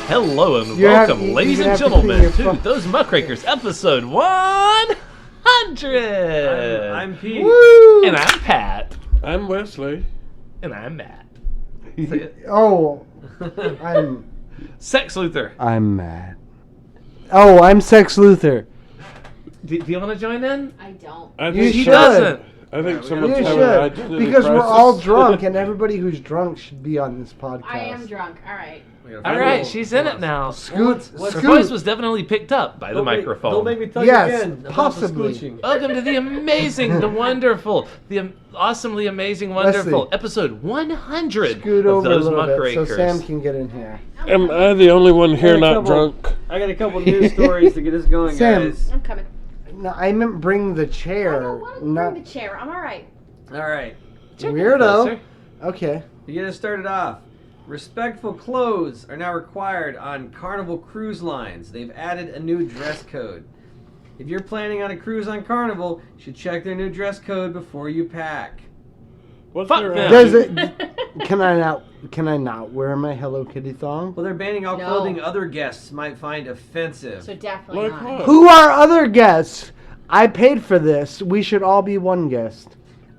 Hello and welcome, ladies and gentlemen, to Those Muckrakers, episode 100. I'm Pete. Woo! And I'm Pat. I'm Wesley. And I'm Matt. I'm Sex Luther. I'm Matt. Oh, I'm Sex Luther. Do you want to join in? I don't. I You think He should. doesn't. I think You someone's having an should, identity because we're crisis. all drunk, and everybody who's drunk should be on this podcast. I am drunk. All right. All right, she's in it now. Scoot, Her Scoot. voice was definitely picked up by the microphone. Don't make me tell Yes, you again. about possibly. the scooching. Welcome to the amazing, the wonderful, the awesomely amazing, wonderful Wesley. episode 100 Scoot of over Those a little bit Muckrakers. so Sam can get in here. Am I the only one here I got a not couple- drunk? I got a couple news stories to get us going, Sam. guys. I'm coming. No, I meant bring the I chair. don't want to Not bring the chair. I'm all right. All right. weirdo. Closer. Okay. To get us started off, respectful clothes are now required on Carnival cruise lines. They've added a new dress code. If you're planning on a cruise on Carnival, you should check their new dress code before you pack. What's Fuck their them. Does it? Can I not wear my Hello Kitty thong? Well, they're banning all No. clothing other guests might find offensive. So definitely Like not. what? Who are other guests? I paid for this. We should all be one guest.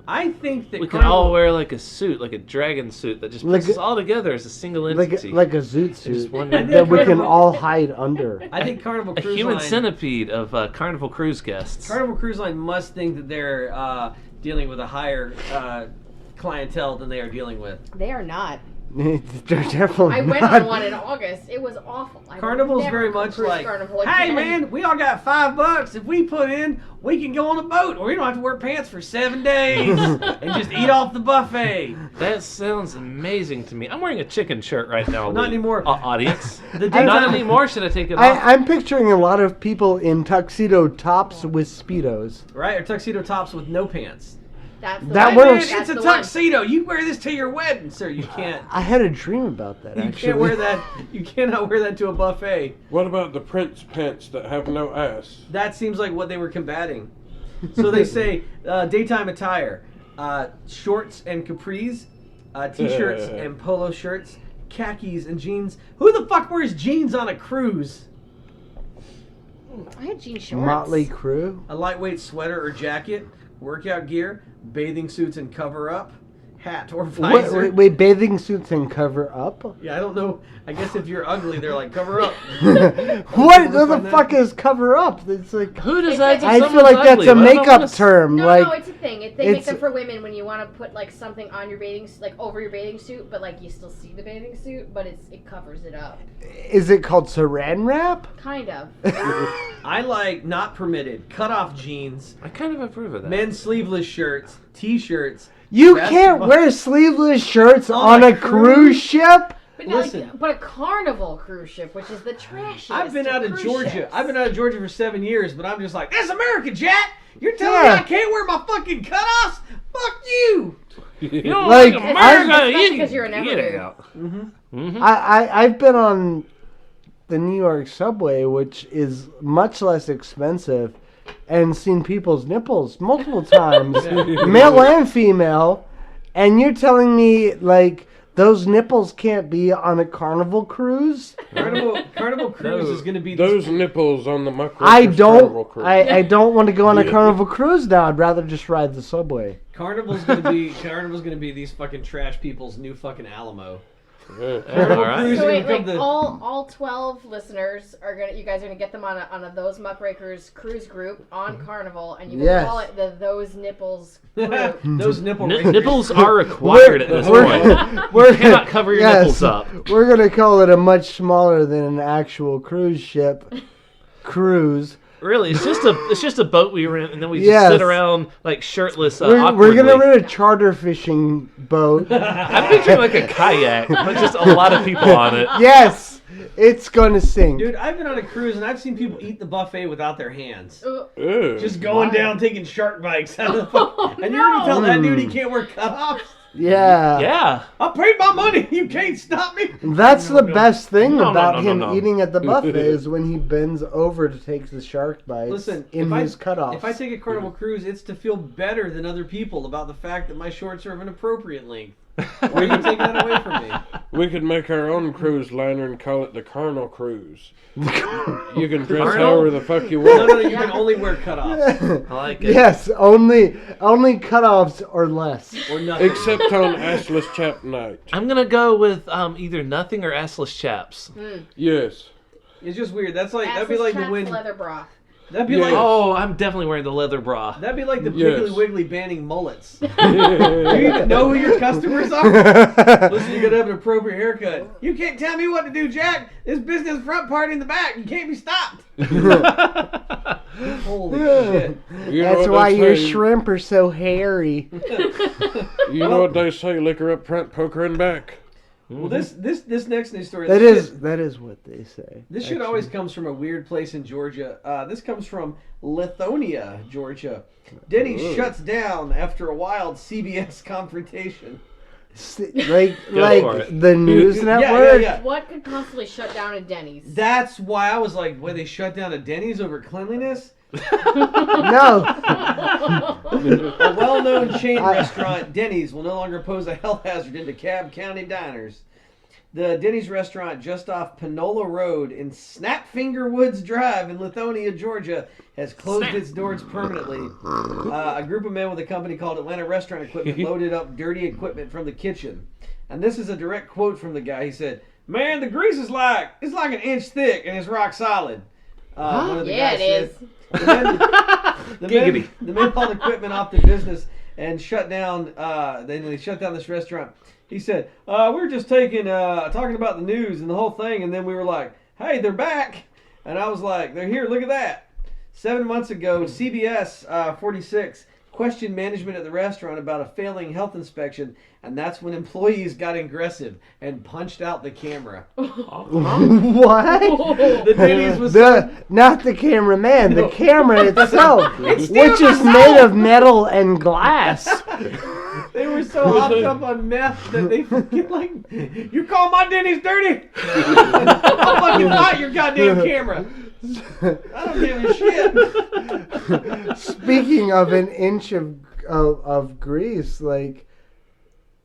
I think that We can Carnival, all wear like a suit, like a dragon suit that just puts Like us all together as a single Like entity. a zoot Just suit one- that we can all hide under. I think Carnival a Cruise human Line, centipede of Carnival Cruise guests. Carnival Cruise Line must think that they're dealing with a higher clientele than they are dealing with. They are not. They're definitely I went not. on one in August. It was awful. I would Carnival's never very much cruise like, Carnival hey again. man, we all got $5. If we put in, we can go on a boat, or we don't have to wear pants for 7 days and just eat off the buffet. That sounds amazing to me. I'm wearing a chicken shirt right now. Not anymore. Audience. The Not daytime- anymore. Should I take it off? I'm picturing a lot of people in tuxedo tops with speedos. Right, or tuxedo tops with no pants. That's the That one. Hey, works. man, That's it's a the one. tuxedo. You wear this to your wedding, sir. You can't. I had a dream about that. You Actually, can't wear that. You cannot wear that to a buffet. What about the Prince pants that have no ass? That seems like what they were combating. So they say daytime attire, shorts and capris, t-shirts and polo shirts, khakis and jeans. Who the fuck wears jeans on a cruise? I had jean shorts. Motley Crue. A lightweight sweater or jacket, workout gear, bathing suits and cover up, hat or visor. Wait, bathing suits and cover up? Yeah, I don't know. I guess if you're ugly, they're like cover up. What the fuck is cover up? It's like Who decides? I if I feel someone's like that's ugly? a What if I makeup wanna term. No, like no, it's a thing. They make it's- them for women when you want to put like something on your bathing, like over your bathing suit, but like you still see the bathing suit, but it covers it up, is it called saran wrap? kind of. I like not permitted, cut off jeans, I kind of approve of that. men's sleeveless shirts, t-shirts. You That's can't fu- wear sleeveless shirts On on a a cruise ship. But not Listen. like, but a Carnival cruise ship, which is the trashiest. I've been out of cruise Georgia. ships. I've been out of Georgia for 7 years, but I'm just like, that's America, Jack. You're telling Yeah. me I can't wear my fucking cutoffs? Fuck you. You don't Like, like America? especially you 'cause you're an get everdude. it out. I've been on the New York subway, which is much less expensive, and seen people's nipples multiple times, male and female, and you're telling me like those nipples can't be on a Carnival cruise? Carnival Cruise is going to be Those nipples on the Muckrakers I Carnival don't. cruise. I don't want to go on a Yeah. Carnival cruise now. I'd rather just ride the subway. Carnival's going to be these fucking trash people's new fucking Alamo. All right. Cruise So is wait, gonna like become the- all 12 listeners are gonna. You guys are gonna get them on a Those Muckrakers cruise group on Carnival, and you will Yes. call it the Those Nipples group. Those nipple rings. Nipples are required at this point. We're, You cannot cover your nipples up. We're gonna call it a much smaller than an actual cruise ship cruise. Really, it's just a boat we rent, and then we just Yes. sit around like shirtless. We're Awkwardly. gonna rent a charter fishing boat. I'm picturing like a kayak, but just a lot of people on it. Yes, it's gonna sink. Dude, I've been on a cruise and I've seen people eat the buffet without their hands. Ew. Just going down, taking shark bites out of the fuck. And you're gonna tell that dude he can't wear cutoffs? Yeah. Yeah. I paid my money. You can't stop me. That's the best thing No, about no, no, him no. eating at the buffet is when he bends over to take the shark bites Listen, in his cutoffs. if I take a Carnival cruise, it's to feel better than other people about the fact that my shorts are of an appropriate length. Why are you taking that away from me? We could make our own cruise liner and call it the Carnal Cruise. You can dress Carnal? however the fuck you No, want. no, no, you can only wear cutoffs I like it. Yes, only cutoffs or less. or nothing. Except on assless chap night. I'm gonna go with either nothing or assless chaps. Yes. It's just weird. That'd be like the wind. leather bra. That'd be Yeah. like Oh, I'm definitely wearing the leather bra. that'd be like the Yes. Piggly Wiggly banning mullets. Do you even know who your customers are? Listen, you gotta have an appropriate haircut. You can't tell me what to do, Jack. This business front part in the back. You can't be stopped. Holy shit. You know That's what why they your say- shrimp are so hairy. You know what they say, liquor up front, poker in back. Well, this next news story. That this shit- is what they say. This shit always comes from a weird place in Georgia. This comes from Lithonia, Georgia. Denny's shuts down after a wild CBS confrontation. Like for it. the news network. Yeah. What could possibly shut down a Denny's? That's why I was like, why they shut down a Denny's over cleanliness? No. A well-known chain restaurant, Denny's, will no longer pose a health hazard in DeKalb County diners. The Denny's restaurant just off Panola Road in Snapfinger Woods Drive in Lithonia, Georgia, has closed its doors permanently. A group of men with a company called Atlanta Restaurant Equipment loaded up dirty equipment from the kitchen. And this is a direct quote from the guy. He said, "Man, the grease is like an inch thick and it's rock solid." One of the Yeah, guys it said. is. Giggity. The men hauled equipment off the business and shut down. They shut down this restaurant. He said, "We were just talking about the news and the whole thing, and then we were like, hey, they're back." And I was like, "They're here. Look at that." 7 months ago, CBS 46 questioned management at the restaurant about a failing health inspection, and that's when employees got aggressive and punched out the camera. What? The Denny's was Not the cameraman, the camera itself, It's still which is my made soul. of metal and glass. They were so hopped up on meth that they fucking like, "You call my Denny's dirty? I'll fucking fight your goddamn camera. I don't give a shit." Speaking of an inch of grease, like,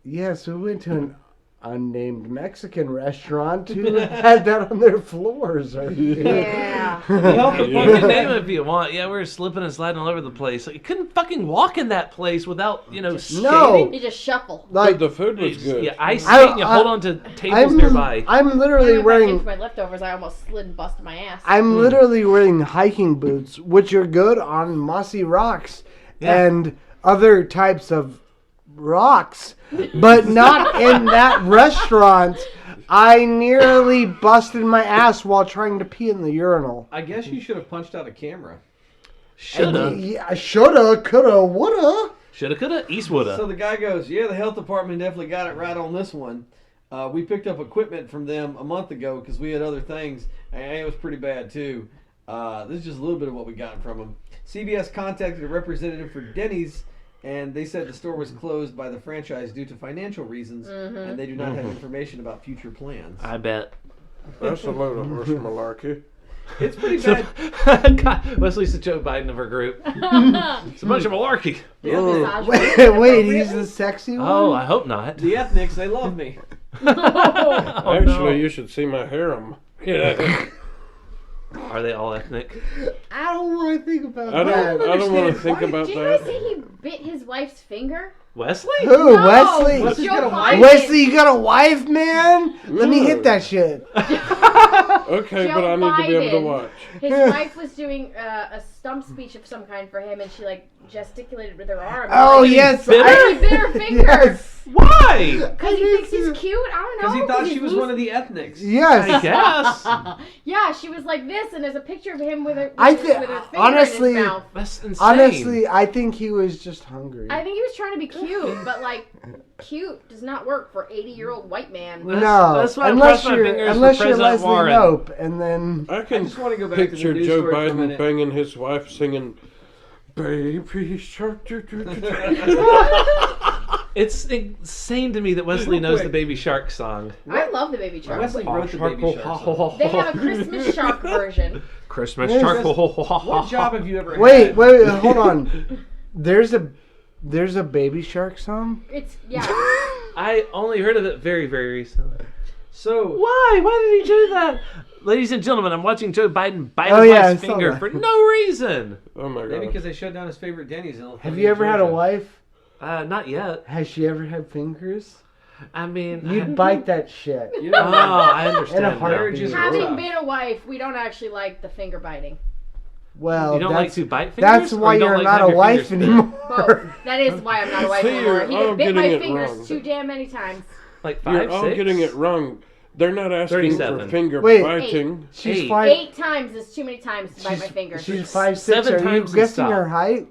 yes, we went to an unnamed Mexican restaurant who had that on their floors. Yeah. You can name it if you want. Yeah, we were slipping and sliding all over the place. You couldn't fucking walk in that place without, skating. No. You just shuffle. But the food was good. Yeah, ice skate and you hold on to tables nearby. I'm literally When I went back wearing. into my leftovers, I almost slid and busted my ass. I'm literally wearing hiking boots, which are good on mossy rocks and other types of rocks, but not in that restaurant. I nearly busted my ass while trying to pee in the urinal. I guess you should have punched out a camera. Shoulda. Yeah, shoulda, coulda, woulda. Shoulda, coulda, Eastwoulda. So the guy goes, "Yeah, the health department definitely got it right on this one. We picked up equipment from them a month ago because we had other things, and it was pretty bad too. This is just a little bit of what we got from them." CBS contacted a representative for Denny's, and they said the store was closed by the franchise due to financial reasons, and they do not have information about future plans. I bet. That's a load of horse malarkey. It's pretty bad. God, Wesley's the Joe Biden of our group. It's a bunch of malarkey. Massage. Wait, he's the sexy one? Oh, I hope not. The ethnics, they love me. Oh, Actually, no. you should see my harem. Yeah. Are they all ethnic? I don't want to think about I that. don't want to think Why- about Did you guys that. say he bit his wife's finger? Wesley? Who? No, Wesley? Wesley's Joe got a wife? Biden. Wesley, you got a wife, man? Let me hit that shit. Okay, Joe but I need to be able to Biden. watch. His wife was doing a stump speech of some kind for him, and she gesticulated with her arm. Oh, Like, yes. bit He bit her finger. Yes. Why? Because he thinks he's cute. I don't know. Because he thought she he's was loose. one of the ethnics. I Yes. guess. Yeah, she was like this, and there's a picture of him with her, I with, thi- with her finger honestly- in his mouth. That's insane. Honestly, I think he was just hungry. I think he was trying to be cute, but cute does not work for 80-year-old white man. No, that's why I unless cross my you're fingers unless for you're President Leslie Warren. Knope, and then I can just wanna go back to the picture news Joe story for a Biden minute. banging his wife singing, "Baby Shark." It's insane to me that Wesley Real knows quick. the Baby Shark song. I love the Baby Shark. Wesley wrote the Baby Shark song. They have a Christmas Shark version. Christmas There's Shark. this- What job have you ever wait, had? hold on. There's a Baby Shark song. It's yeah. I only heard of it very, very recently. So Why? Why did he do that? Ladies and gentlemen, I'm watching Joe Biden bite Oh, his yeah, I wife's saw finger that. for no reason. Oh my maybe god. because they shut down his favorite Denny's. Have you ever had a wife? Not yet. Has she ever had fingers? I mean, You'd bite that shit. You Oh, know, I understand. And a now. marriage is Having rough. been a wife, we don't actually like the finger biting. Well, You don't like that's, to bite fingers? that's or why you don't you're like not have a your wife fingers bit? anymore. Both. That is why I'm not a wife See, anymore. you're He all has bit getting my it fingers wrong. too damn many times. Like You're 5, all 6? getting it wrong. They're not asking 37. for finger Wait. biting. She's Eight. 5. 8 times is too many times to bite my fingers. She's 5'6". 7 Are you times and guessing stop. her height?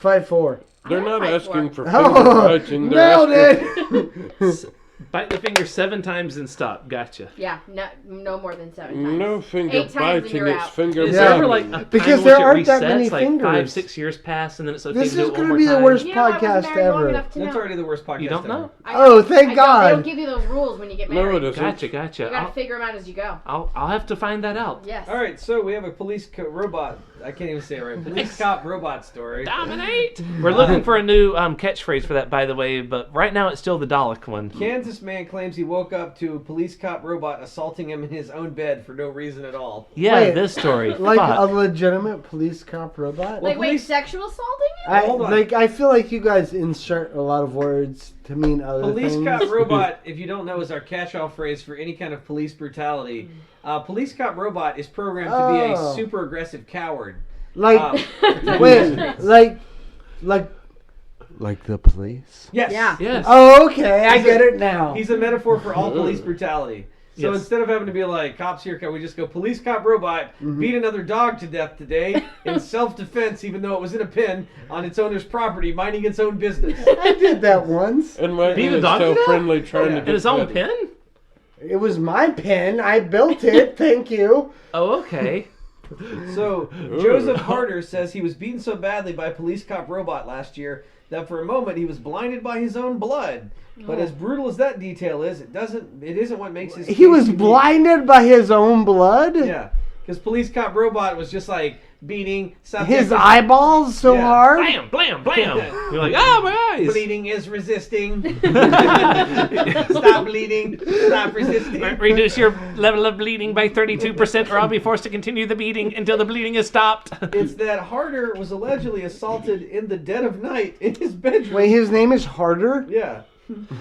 5'4". They're I'm not 5'4". asking for finger Oh, biting. They're nailed asking it. Bite the finger 7 times and stop. Gotcha. Yeah, no more than 7 times. no finger 8 times and biting. you're It's out. finger Is Yeah. there biting. ever like a Because time in there which it aren't that resets, many like fingers. 5, 6 years pass, and then it's okay This to do is it one gonna more be the time? worst You know, I wasn't podcast married long ever. enough to that's know. already the worst podcast You don't ever. know? Oh, thank I don't- They God. don't give you those rules when you get married. No, it isn't. Gotcha, You gotcha. gotta figure them out as you go. I'll have to find that out. Yes. All right, so we have a robot. I can't even say it right. Police cop robot story. Dominate! We're looking for a new catchphrase for that, by the way, but right now it's still the Dalek one. Kansas man claims he woke up to a police cop robot assaulting him in his own bed for no reason at all. Yeah, Wait, this story. Like a Fuck. legitimate police cop robot? Like, wait, police- sexual assaulting you? Hold on. I feel like you guys insert a lot of words to mean other Police things. cop robot, if you don't know, is our catch-all phrase for any kind of police brutality. Police cop robot is programmed to be a Oh. super aggressive coward. Like, Um, wait, like the police? Yes. Yeah. Yes. Oh, okay, I He's get a- it now. He's a metaphor for all police brutality. So Yes. instead of having to be like, cops here, can we just go, police cop robot beat another dog to death today in self-defense, even though it was in a pen on its owner's property, minding its own business. I did that once. And my Being a is dog so to death? friendly trying Yeah. to In get his own petted. pen? It was my pen. I built it. Thank you. Oh, okay. So Joseph Harder says he was beaten so badly by a police cop robot last year that for a moment he was blinded by his own blood. But as brutal as that detail is, it isn't what makes his He case was unique. blinded by his own blood? Yeah, because police cop robot was just like beating His eyeballs so Yeah. hard? Blam, blam, blam. You're like, oh, my eyes. Bleeding is resisting. Stop bleeding. Stop resisting. Reduce your level of bleeding by 32%, or I'll be forced to continue the beating until the bleeding is stopped. It's that Harder was allegedly assaulted in the dead of night in his bedroom. Wait, his name is Harder? Yeah.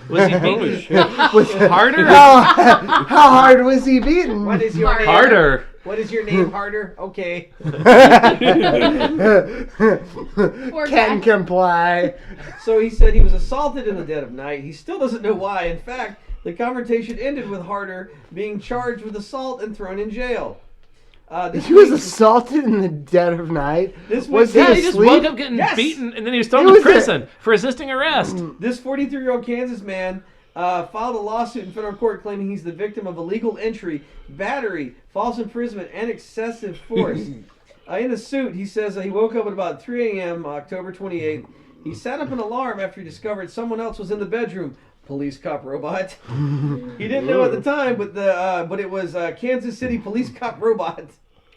Was he Holy beaten shit. Was harder? how hard was he beaten? What is your name? Harder. What is your name, Harder? Okay. Poor Can guy. comply. So he said he was assaulted in the dead of night. He still doesn't know why. In fact, the confrontation ended with Harder being charged with assault and thrown in jail. This He was week- assaulted in the dead of night. This Was week- he Yeah, he just asleep? woke up getting Yes. beaten, and then he was thrown He to was prison for resisting arrest. This 43-year-old Kansas man filed a lawsuit in federal court claiming he's the victim of illegal entry, battery, false imprisonment, and excessive force. In the suit, he says he woke up at about 3 a.m. October 28th. He set up an alarm after he discovered someone else was in the bedroom. Police cop robot. He didn't know at the time, but it was Kansas City police cop robot.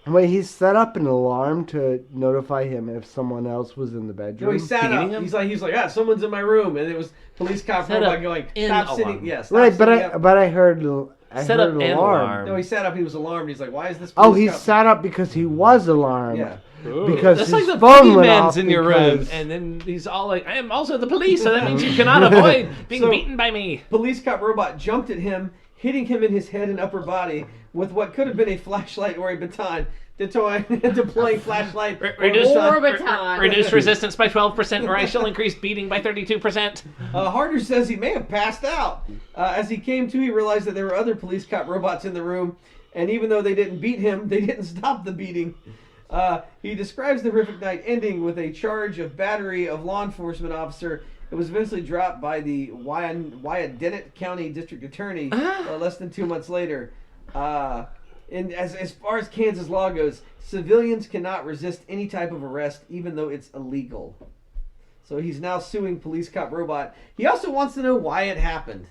Wait, he set up an alarm to notify him if someone else was in the No, bedroom? he sat Beating up. him? He's like, someone's in my room, and it was police cop Set robot up going, in stop alarm. sitting. Yeah, stop Right, but sitting I up. heard Set up an an alarm. alarm. No, he sat up. He was alarmed. He's like, why is this? Oh, police he cop-" sat up because he was alarmed. Yeah. Because That's his like the phone went off boogeyman's in your room, because- and then he's all like, "I am also the police, so that means you cannot avoid being So- beaten by me." Police cop robot jumped at him, hitting him in his head and upper body with what could have been a flashlight or a baton. Deploying flashlight. Reduce, Or baton. reduce resistance by 12%, or I shall increase beating by 32%. Harder says he may have passed out. As he came to, he realized that there were other police cop robots in the room, and even though they didn't beat him, they didn't stop the beating. He describes the horrific night ending with a charge of battery of law enforcement officer. It was eventually dropped by the Wyandotte County District Attorney less than 2 months later. And as far as Kansas law goes, civilians cannot resist any type of arrest, even though it's illegal. So he's now suing police cop robot. He also wants to know why it happened.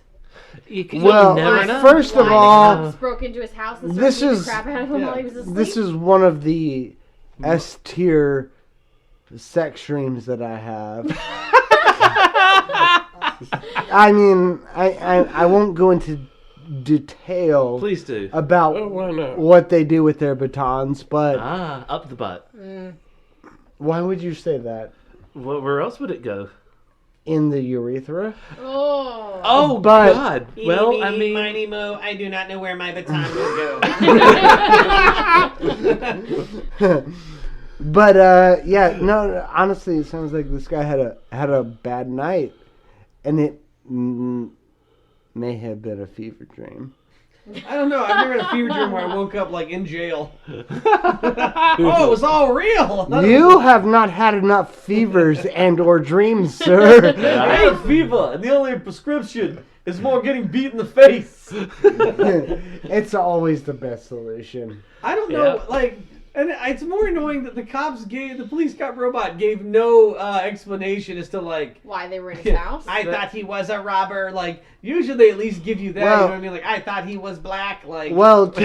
You'll Well, never know. first of Why all, the cops broke into his house and this started beating is- the crap out of him yeah. while he was asleep. This is one of the S-tier sex dreams that I have. I mean, I won't go into detail Please do. about Oh, why not? what they do with their batons, but Up the butt. why would you say that? Where else would it go? In the urethra? Oh. Oh, But- God. Well, I mean... Mighty Mo, I do not know where my baton will go. But yeah, no. Honestly, it sounds like this guy had a bad night, and it may have been a fever dream. I don't know. I've never had a fever dream where I woke up like in jail. Oh, it was all real. You have not had enough fevers and or dreams, sir. I have fever, and the only prescription is more getting beat in the face. It's always the best solution. I don't know, Yeah. like, and it's more annoying that the police cop robot gave no explanation as to like. Why they were in his house? I thought he was a robber. Like, usually they at least give you that. Well- you know what I mean? Like, I thought he was black. Like, Well, to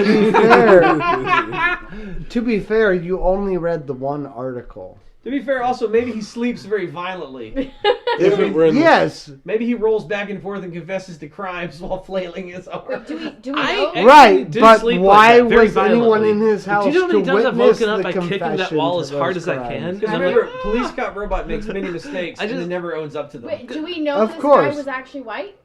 be fair, you only read the one article. to be fair, also maybe he sleeps very violently. If it were in Yes, Maybe he rolls back and forth and confesses to crimes while flailing his arm. Do we know? I- right. did But sleep like why that, very was anyone violently. in his house Do you know how to many times I've witness woken up the by kicking that confession wall to as hard those as I crimes? can? Because I'm remember, police cop robot makes many mistakes and just- then never owns up to them. Wait, do we know Of this course. guy was actually white?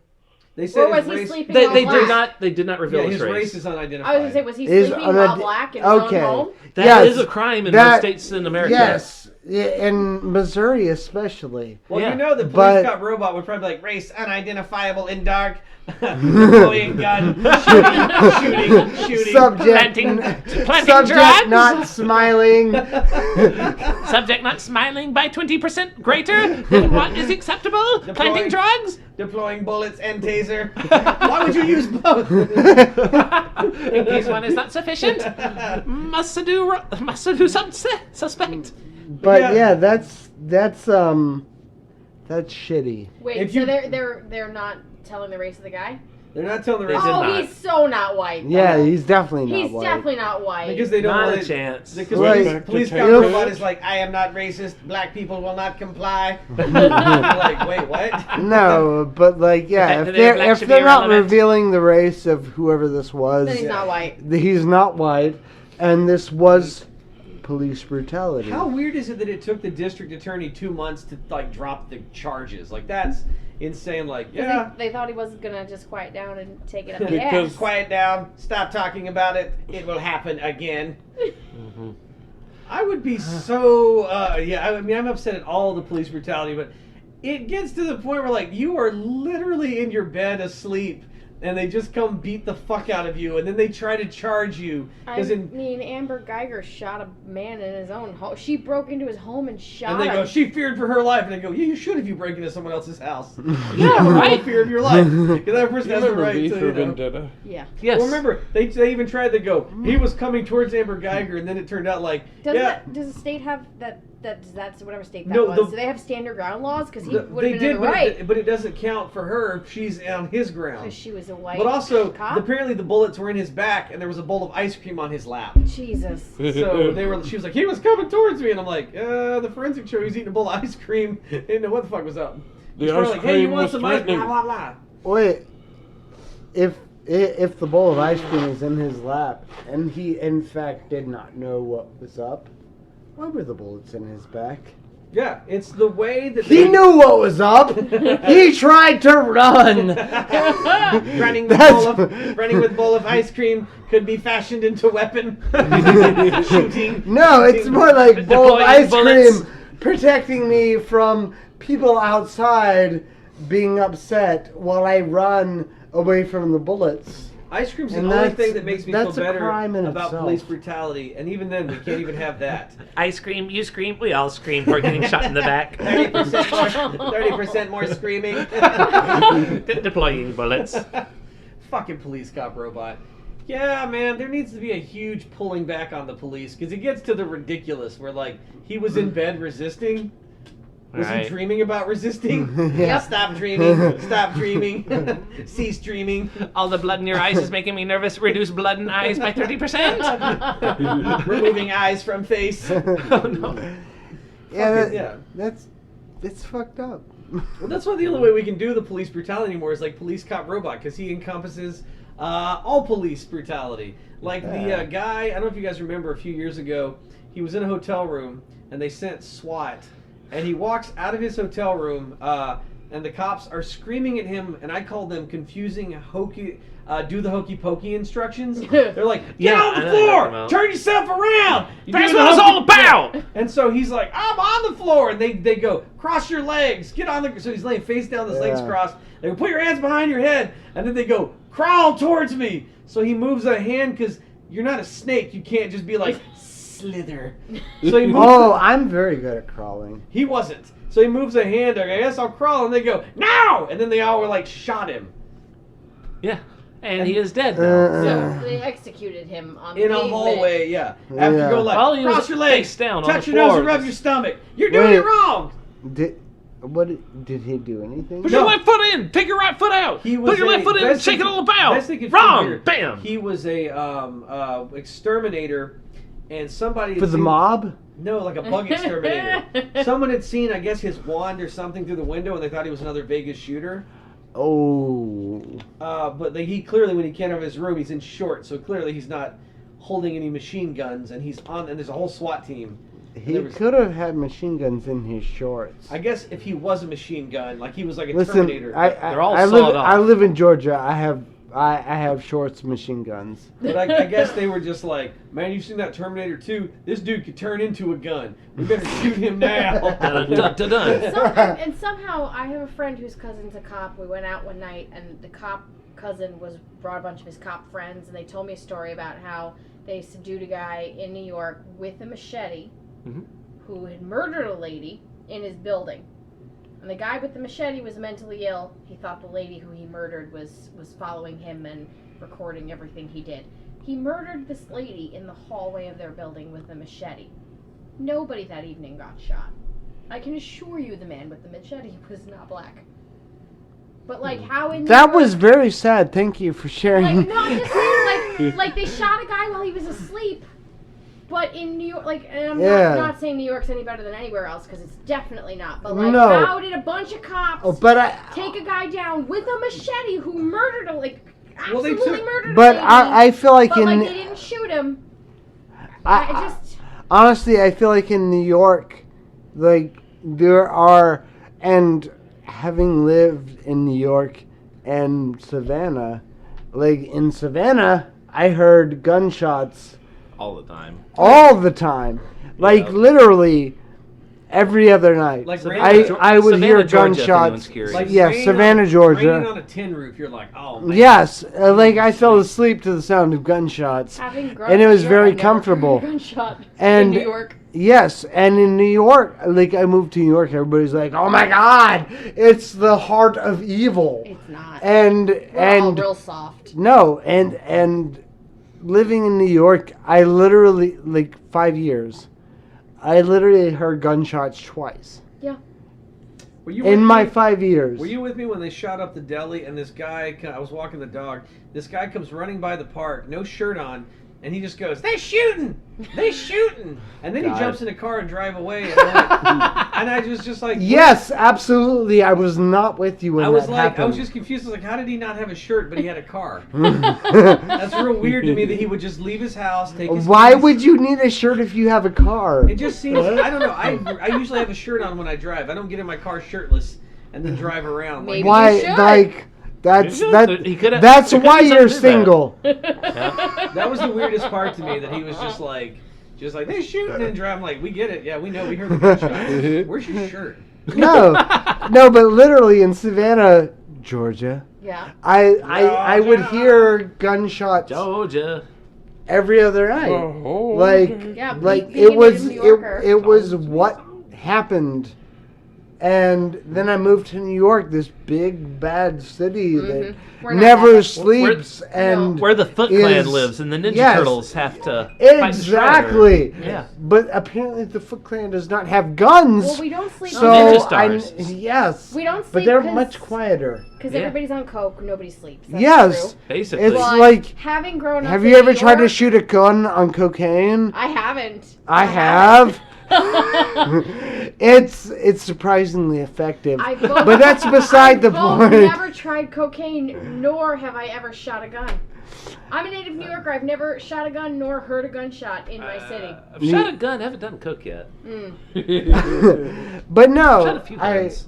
They said Or was his he race. sleeping They while black? did not reveal Yeah, his his race race. is I was unidentified. gonna say, was he Is sleeping unide- while black in his own home? That is Yes, a crime in that- most states in America. Yes, in Missouri especially. Well, Yeah. you know the police But- cop robot would probably be like race unidentifiable in dark, deploying gun, shooting. Subject, Planting subject drugs? not smiling. Subject not smiling by 20% greater than what is acceptable? Planting drugs? Deploying bullets and taser. Why would you use both? In case one is not sufficient, must do suspect. But Yeah. yeah, that's shitty. Wait, If so you- they're not telling the race of the guy? They're not telling the race did Oh, not. he's so not white. Yeah, though. he's definitely not He's white. definitely not white. because they don't Not want a it- chance. Because Right. the police cop You know- robot is like, I am not racist. Black people will not comply. You're like, wait, what? No, but like, yeah, The if fact that they're black they're should be not irrelevant. revealing the race of whoever this was, Then he's not white. he's not white, and this was police brutality. How weird is it that it took the district attorney 2 months to like drop the charges? Like that's insane. Like, 'Cause yeah. They thought he wasn't gonna just quiet down and take it up the Because- ass. Quiet down. Stop talking about it. It will happen again. I would be so. Yeah, I mean, I'm upset at all the police brutality, but it gets to the point where like you are literally in your bed asleep, and they just come beat the fuck out of you, and then they try to charge you. I Because in mean, Amber Geiger shot a man in his own home. She broke into his home and shot and they him. go, she feared for her life, and I go, yeah, you should if you break into someone else's house. Yeah, No right. fear of your life, because that person You has the remember right V to. for You know. Vendetta? Yeah. Yes. Well, remember they even tried to go. He was coming towards Amber Geiger, and then it turned out like Does the state have that's whatever state that No, was? the- Do they have standard ground laws? Because he would have they been did, in the right. but it doesn't count for her. If she's on his ground. Because she was a white But also, cop. apparently the bullets were in his back, and there was a bowl of ice cream on his lap. Jesus. So she was like, he was coming towards me, and I'm like, the forensic show, he's eating a bowl of ice cream. Didn't know what the fuck was up. The He's probably ice like, hey, you cream want was some ice cream? threatening. Blah blah blah. Wait, if the bowl of ice cream is in his lap, and he in fact did not know what was up, why were the bullets in his back? Yeah, it's the way that He knew what was up. He tried to run. running That's- running with bowl of ice cream could be fashioned into weapon. Shooting. No, it's shooting. more like bowl of Deploying ice bullets. cream protecting me from people outside being upset while I run away from the bullets. Ice cream's the And only that's- thing that makes me feel that's a better crime in about itself. police brutality, and even then, we can't even have that. I scream, you scream, we all scream for getting shot in the back. 30% more screaming. Deploying bullets. Fucking police cop robot. Yeah, man, there needs to be a huge pulling back on the police, because it gets to the ridiculous where, like, he was in bed resisting. Was he Right. dreaming about resisting? Yeah. Stop dreaming. Stop dreaming. Cease dreaming. All the blood in your eyes is making me nervous. Reduce blood in eyes by 30%. Removing eyes from face. Oh no. Yeah, Yeah. that's fucked up. Well, that's why the only way we can do the police brutality anymore is like police cop robot, because he encompasses all police brutality. Like the guy, I don't know if you guys remember a few years ago, he was in a hotel room and they sent SWAT, and he walks out of his hotel room and the cops are screaming at him, and I call them confusing do the hokey pokey instructions. They're like, get on the floor, turn yourself around. That's what it's all about. And so he's like, I'm on the floor, and they go, cross your legs, get on the. So he's laying face down, his legs crossed. They go, put your hands behind your head, and then they go, crawl towards me. So he moves a hand because you're not a snake. You can't just be like slither. So he moves. I'm very good at crawling. He wasn't. So he moves a hand. I guess I'll crawl, and they go, no, and then they all were like shot him. Yeah. And he is dead now. So they executed him on the In a pavement. hallway, yeah. After you go like, While he cross was your legs, face down touch on your the nose floor. and rub your stomach. You're doing it wrong. Did he do anything? Put your left foot in. Take your right foot out. He was Put your left foot in and shake it all about. best they could Wrong. figure, Bam. He was a exterminator, and somebody For the mob? No, like a bug exterminator. Someone had seen, I guess, his wand or something through the window, and they thought he was another Vegas shooter. Oh. But he clearly, when he came out of his room, he's in shorts, so clearly he's not holding any machine guns, and he's on. And there's a whole SWAT team. He could have had machine guns in his shorts. I guess if he was a machine gun, like he was like a Listen, Terminator. They're all I sawed off. I live in Georgia. I have shorts machine guns. But I guess they were just like, man, you've seen that Terminator 2? This dude could turn into a gun. We better shoot him now. Dun-dun-dun-dun. And somehow I have a friend whose cousin's a cop. We went out one night, and the cop cousin brought a bunch of his cop friends, and they told me a story about how they subdued a guy in New York with a machete who had murdered a lady in his building. And the guy with the machete was mentally ill. He thought the lady who he murdered was following him and recording everything he did. He murdered this lady in the hallway of their building with a machete. Nobody that evening got shot. I can assure you the man with the machete was not black. But like how in That was very sad. Thank you for sharing. like no, I'm just saying like they shot a guy while he was asleep. But in New York, like, and I'm not saying New York's any better than anywhere else, because it's definitely not. But like, how did a bunch of cops take a guy down with a machete who murdered a absolutely murdered? But a lady, I feel like but they didn't shoot him. Honestly, I feel like in New York, like there are, and having lived in New York and Savannah, like in Savannah, I heard gunshots. All the time. All the time. Like literally every other night. Like I would Savannah, hear Georgia, gunshots. Like Savannah, Georgia. Raining on a tin roof, you're like, oh man. Yes, like I fell asleep to the sound of gunshots. And it was very comfortable. Gunshot And in New York. Yes, and in New York, like I moved to New York, everybody's like, "Oh my God, it's the heart of evil." It's not. We're all real soft. No, and living in New York, I literally, like 5 years, I literally heard gunshots twice. Yeah. In my 5 years. Were you with me when they shot up the deli and this guy, I was walking the dog, this guy comes running by the park, no shirt on, and he just goes, "They shooting! They shooting!" And then he jumps in a car and drive away. And I was just like, yes, absolutely. I was not with you when that happened. I was just confused. I was like, how did he not have a shirt, but he had a car? That's real weird to me that he would just leave his house, take his Why keys. would you need a shirt if you have a car? It just seems, I don't know. I usually have a shirt on when I drive. I don't get in my car shirtless and then drive around. Maybe Why, you should. like, that's He why you're single. That was the weirdest part to me, that he was just like they shooting and drive. I'm like, we get it. Yeah, we know. We heard the gunshots. Where's your shirt? No, but literally in Savannah, Georgia, Yeah. I would hear gunshots Georgia. every other night. Yeah, Like being it a was New Yorker. it was what happened. And then I moved to New York, this big bad city that We're not never that sleeps and Where the Foot Clan is- lives and the Ninja yes. Turtles have to fight Exactly. the Shredder. Yeah. But apparently the Foot Clan does not have guns. Well, we don't sleep. so Ninja Stars. yes. We don't sleep But they're 'cause- much quieter. Because Yeah. everybody's on coke, nobody sleeps. That's Yes. true. Basically. It's But like, having grown up have in you ever New tried to York- shoot a gun on cocaine? I haven't. I have. It's surprisingly effective. But that's beside the I've point. never tried cocaine, nor have I ever shot a gun. I'm a native New Yorker. I've never shot a gun nor heard a gunshot in my city. I've shot a gun. I haven't done coke yet. But no, I've shot a few guns.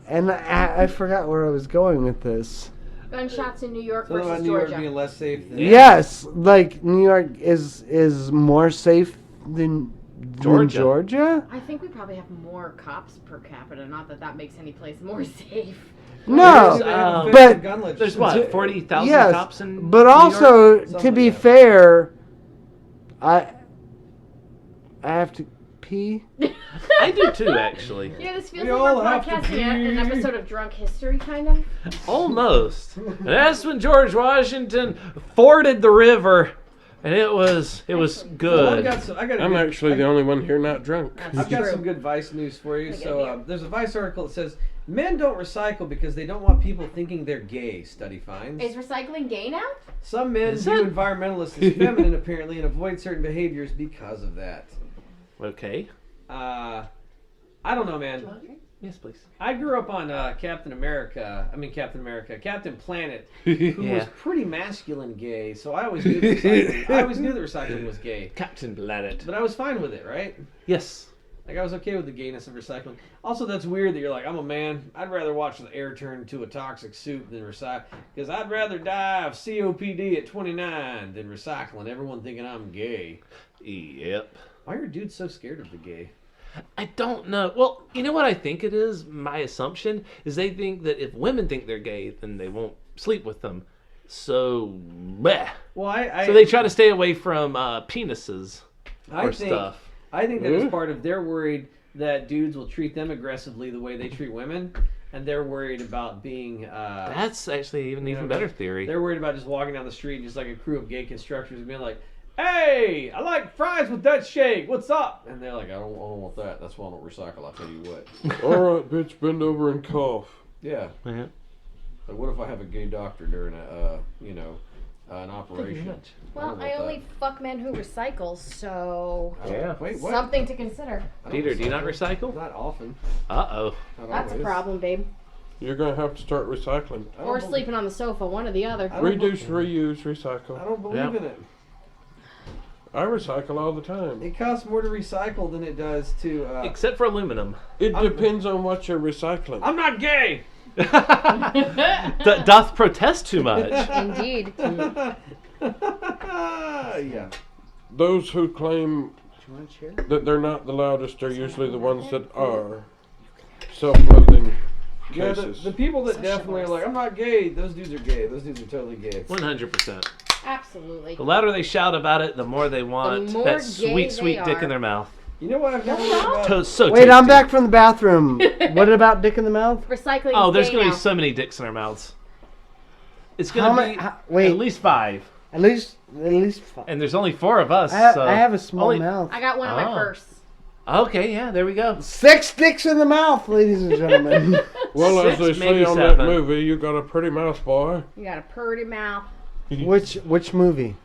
I forgot where I was going with this. Gunshots in New York So about versus New York Georgia. being less safe than Yes, like New York is more safe than Georgia. I think we probably have more cops per capita. Not that makes any place more safe. No, but There's what, 40,000 yes, cops in but New also York? to be fair, I have to pee. I do too, actually. Yeah, this feels We like all we're have to podcasting an pee. episode of Drunk History, kind of. Almost. And that's when George Washington forded the river, and it was good. I'm actually the only one here not drunk. I've got some good Vice news for you. So there's a Vice article that says men don't recycle because they don't want people thinking they're gay. Study finds. Is recycling gay now? Some men view environmentalists as feminine apparently and avoid certain behaviors because of that. Okay. I don't know, man. Yes, please. I grew up on Captain Planet, who was pretty masculine gay, so I always knew that recycling was gay. Captain Planet. But I was fine with it, right? Yes. Like, I was okay with the gayness of recycling. Also, that's weird that you're like, I'm a man. I'd rather watch the air turn to a toxic soup than recycle. Because I'd rather die of COPD at 29 than recycling. Everyone thinking I'm gay. Yep. Why are dudes so scared of the gay? I don't know. Well, you know what I think it is? My assumption is they think that if women think they're gay, then they won't sleep with them. So, bleh. Well, so they try to stay away from penises or stuff. I think that is part of they're worried that dudes will treat them aggressively the way they treat women, and they're worried about being. That's actually an even better theory. They're worried about just walking down the street, just like a crew of gay constructors, and being like, "Hey, I like fries with Dutch shake. What's up?" And they're like, "I don't want that. That's why I don't recycle. I'll tell you what." All right, bitch, bend over and cough. Yeah. Yeah. Like, what if I have a gay doctor during an operation? Well, I only fuck men who recycle, so Yeah. Wait, what? something to consider. Peter, do you not recycle? Not often. Uh-oh. Not That's a always. problem, babe. You're going to have to start recycling. I don't Or believe- sleeping on the sofa, one or the other. I don't Reduce, believe- reuse, recycle. I don't believe Yeah. in it. I recycle all the time. It costs more to recycle than it does to. Except for aluminum. It depends on what you're recycling. I'm not gay. Doth protest too much. Indeed. Yeah. Those who claim Do you want to share? that they're not the loudest are usually the ones that are. Self-loathing Yeah, cases. the people that definitely are like, I'm not gay. Those dudes are gay. Those dudes are totally gay. 100%. Absolutely. The louder they shout about it, the more they want The more that gay sweet, they sweet dick are. in their mouth. You know what I've never What's heard wrong? about? So Wait, I'm tasty. back from the bathroom. What about dick in the mouth? Recycling. Oh, there's gay going to now. be so many dicks in our mouths. It's How going to ma- be wait. at least 5. At least five. And there's only 4 of us. I so have a small only- mouth. I got one in my Oh. purse. Okay, yeah, there we go. 6 dicks in the mouth, ladies and gentlemen. Well, as 6, they say maybe on 7. that movie, you got a pretty mouth, boy. You got a purty mouth. Which movie?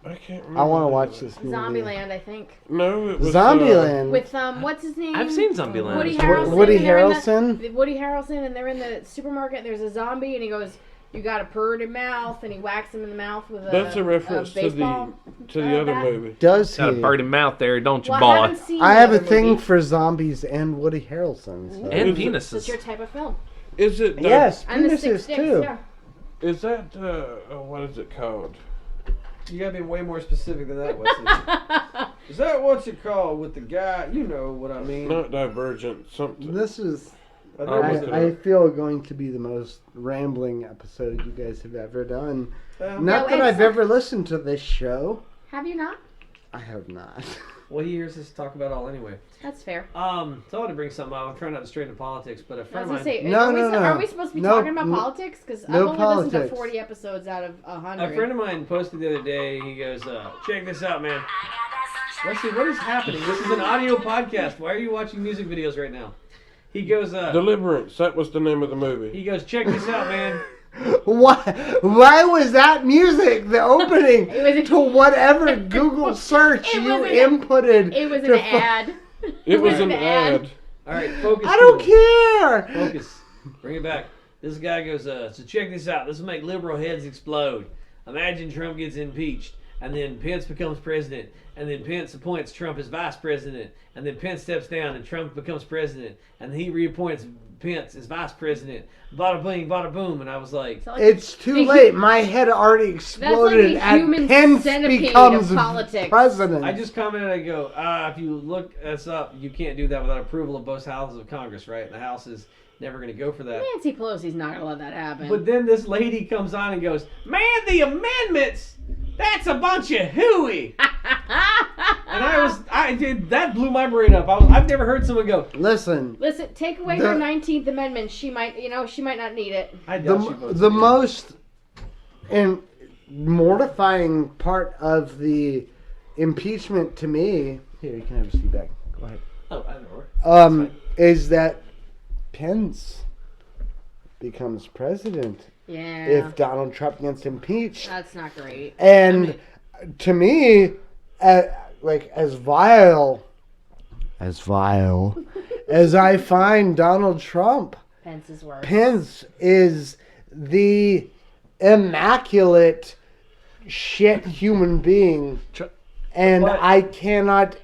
I can't remember. I want to watch this movie. Zombieland, I think. No, it was Zombieland. With what's his name? I've seen Zombieland. Woody Wo- Harrelson. Woody and they're in Harrelson? Woody Harrelson, and they're in the supermarket. And there's a zombie, and he goes, "You got a purty mouth," and he whacks him in the mouth with a. That's a reference to baseball the other bat. movie. Does Got a he? bird in mouth there, don't you, Well, I boy? haven't seen I the have a other thing movie. for zombies and Woody Harrelson. So. And Is it- It's your penises. type of film. Is it? Yes, And the penises six dicks, too. yeah. Is that what is it called? You gotta be way more specific than that. What's it? Is that what's it called with the guy? You know what I mean. Not Divergent. Something. This is. I know I- what's it- I feel going to be the most rambling episode you guys have ever done. Not No, that I've it's- ever listened to this show. Have you not? I have not. Well, he hears us talk about all anyway. That's fair. So I want to bring something up. I'm trying not to stray into politics, but a I friend was of gonna mine. say, No, are, we, no, no. are we supposed to be No, talking about no- politics? Because no I've only listened to politics. 40 episodes out of 100. A friend of mine posted the other day. He goes, "Check this out, man." Let's see what is happening. This is an audio podcast. Why are you watching music videos right now? He goes, Deliverance. That was the name of the movie. he goes, "Check this out, man." Why was that music the opening It was a- to whatever Google search It you was an- inputted? It was an to ad. It was With an an ad. ad. All right, focus. I don't people. care. Focus. Bring it back. This guy goes, so check this out. This will make liberal heads explode. Imagine Trump gets impeached, and then Pence becomes president, and then Pence appoints Trump as vice president, and then Pence steps down, and Trump becomes president, and he reappoints Pence as vice president. Bada bing, bada boom. And I was like, It's too late. My head already exploded, the and human Pence centipede becomes of politics. president. I just commented, I go, if you look us up, you can't do that without approval of both houses of Congress, right? And the House is never going to go for that. Nancy Pelosi's not gonna let that happen. But then this lady comes on and goes, man, the amendments, that's a bunch of hooey. And that blew my brain up. I've never heard someone go, Listen, take away her 19th Amendment. She might not need it. I doubt she votes the for it. most mortifying part of the impeachment to me. Here, you can have a seat back. Go ahead. Oh, I know her. Is that Pence becomes president Yeah. if Donald Trump gets impeached. That's not great. And to me, as vile as I find Donald Trump, Pence is worse. Pence is the immaculate shit human being, and But- I cannot.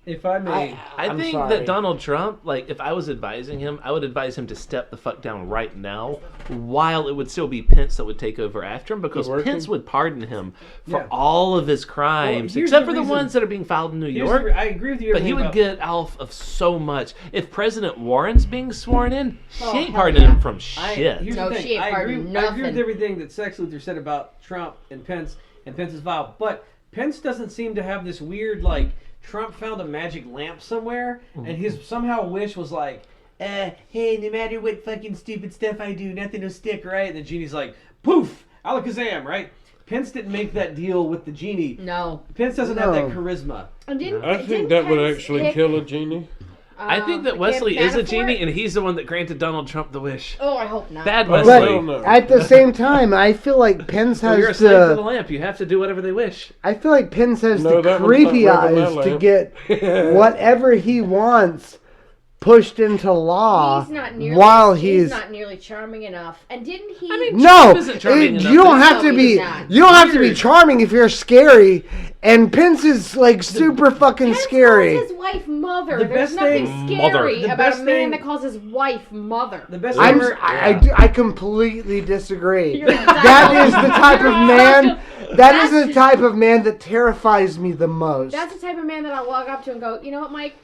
If I may, I I'm think sorry. that Donald Trump, like, if I was advising him, I would advise him to step the fuck down right now, while it would still be Pence that would take over after him, because working? Pence would pardon him for Yeah. all of his crimes, here's except the for the reason- ones that are being filed in New here's York. I agree with you. But he everything would about- get off of so much. If President Warren's being sworn in, Oh, she ain't hell pardoning yeah. him from shit. Here's No, the thing. she ain't I agree pardoning with nothing. everything that Sex Luthor said about Trump and Pence's vile. But Pence doesn't seem to have this weird, like, Trump found a magic lamp somewhere, and his somehow wish was like, hey, no matter what fucking stupid stuff I do, nothing will stick, right? And the genie's like, poof, alakazam, right? Pence didn't make that deal with the genie. No. Pence doesn't have that No. charisma. And I think that would Pence actually pick, kill a genie. I think that Camp Wesley is a Manafort? genie, and he's the one that granted Donald Trump the wish. Oh, I hope not. Bad Oh, Wesley. hell no. At the same time, I feel like Pence Well, you're a has slave to the the. lamp. You have to do whatever they wish. I feel like Pence has No, the that one's creepy not rubbing my eyes to lamp. get whatever he wants pushed into law He's not nearly. while he's not nearly charming enough. And didn't he? I mean, No, Trump isn't charming enough. you don't have No, to he's be. not. You don't have to be Weird. charming if you're scary. And Pence is like super fucking Pence scary. calls his wife mother. The There's best nothing thing- scary The about best a man thing- that calls his wife mother. The best I'm, thing I completely disagree. You're That is the type of man. That is That's- the type of man that terrifies me the most. That's the type of man that I'll walk up to and go, you know what, Mike?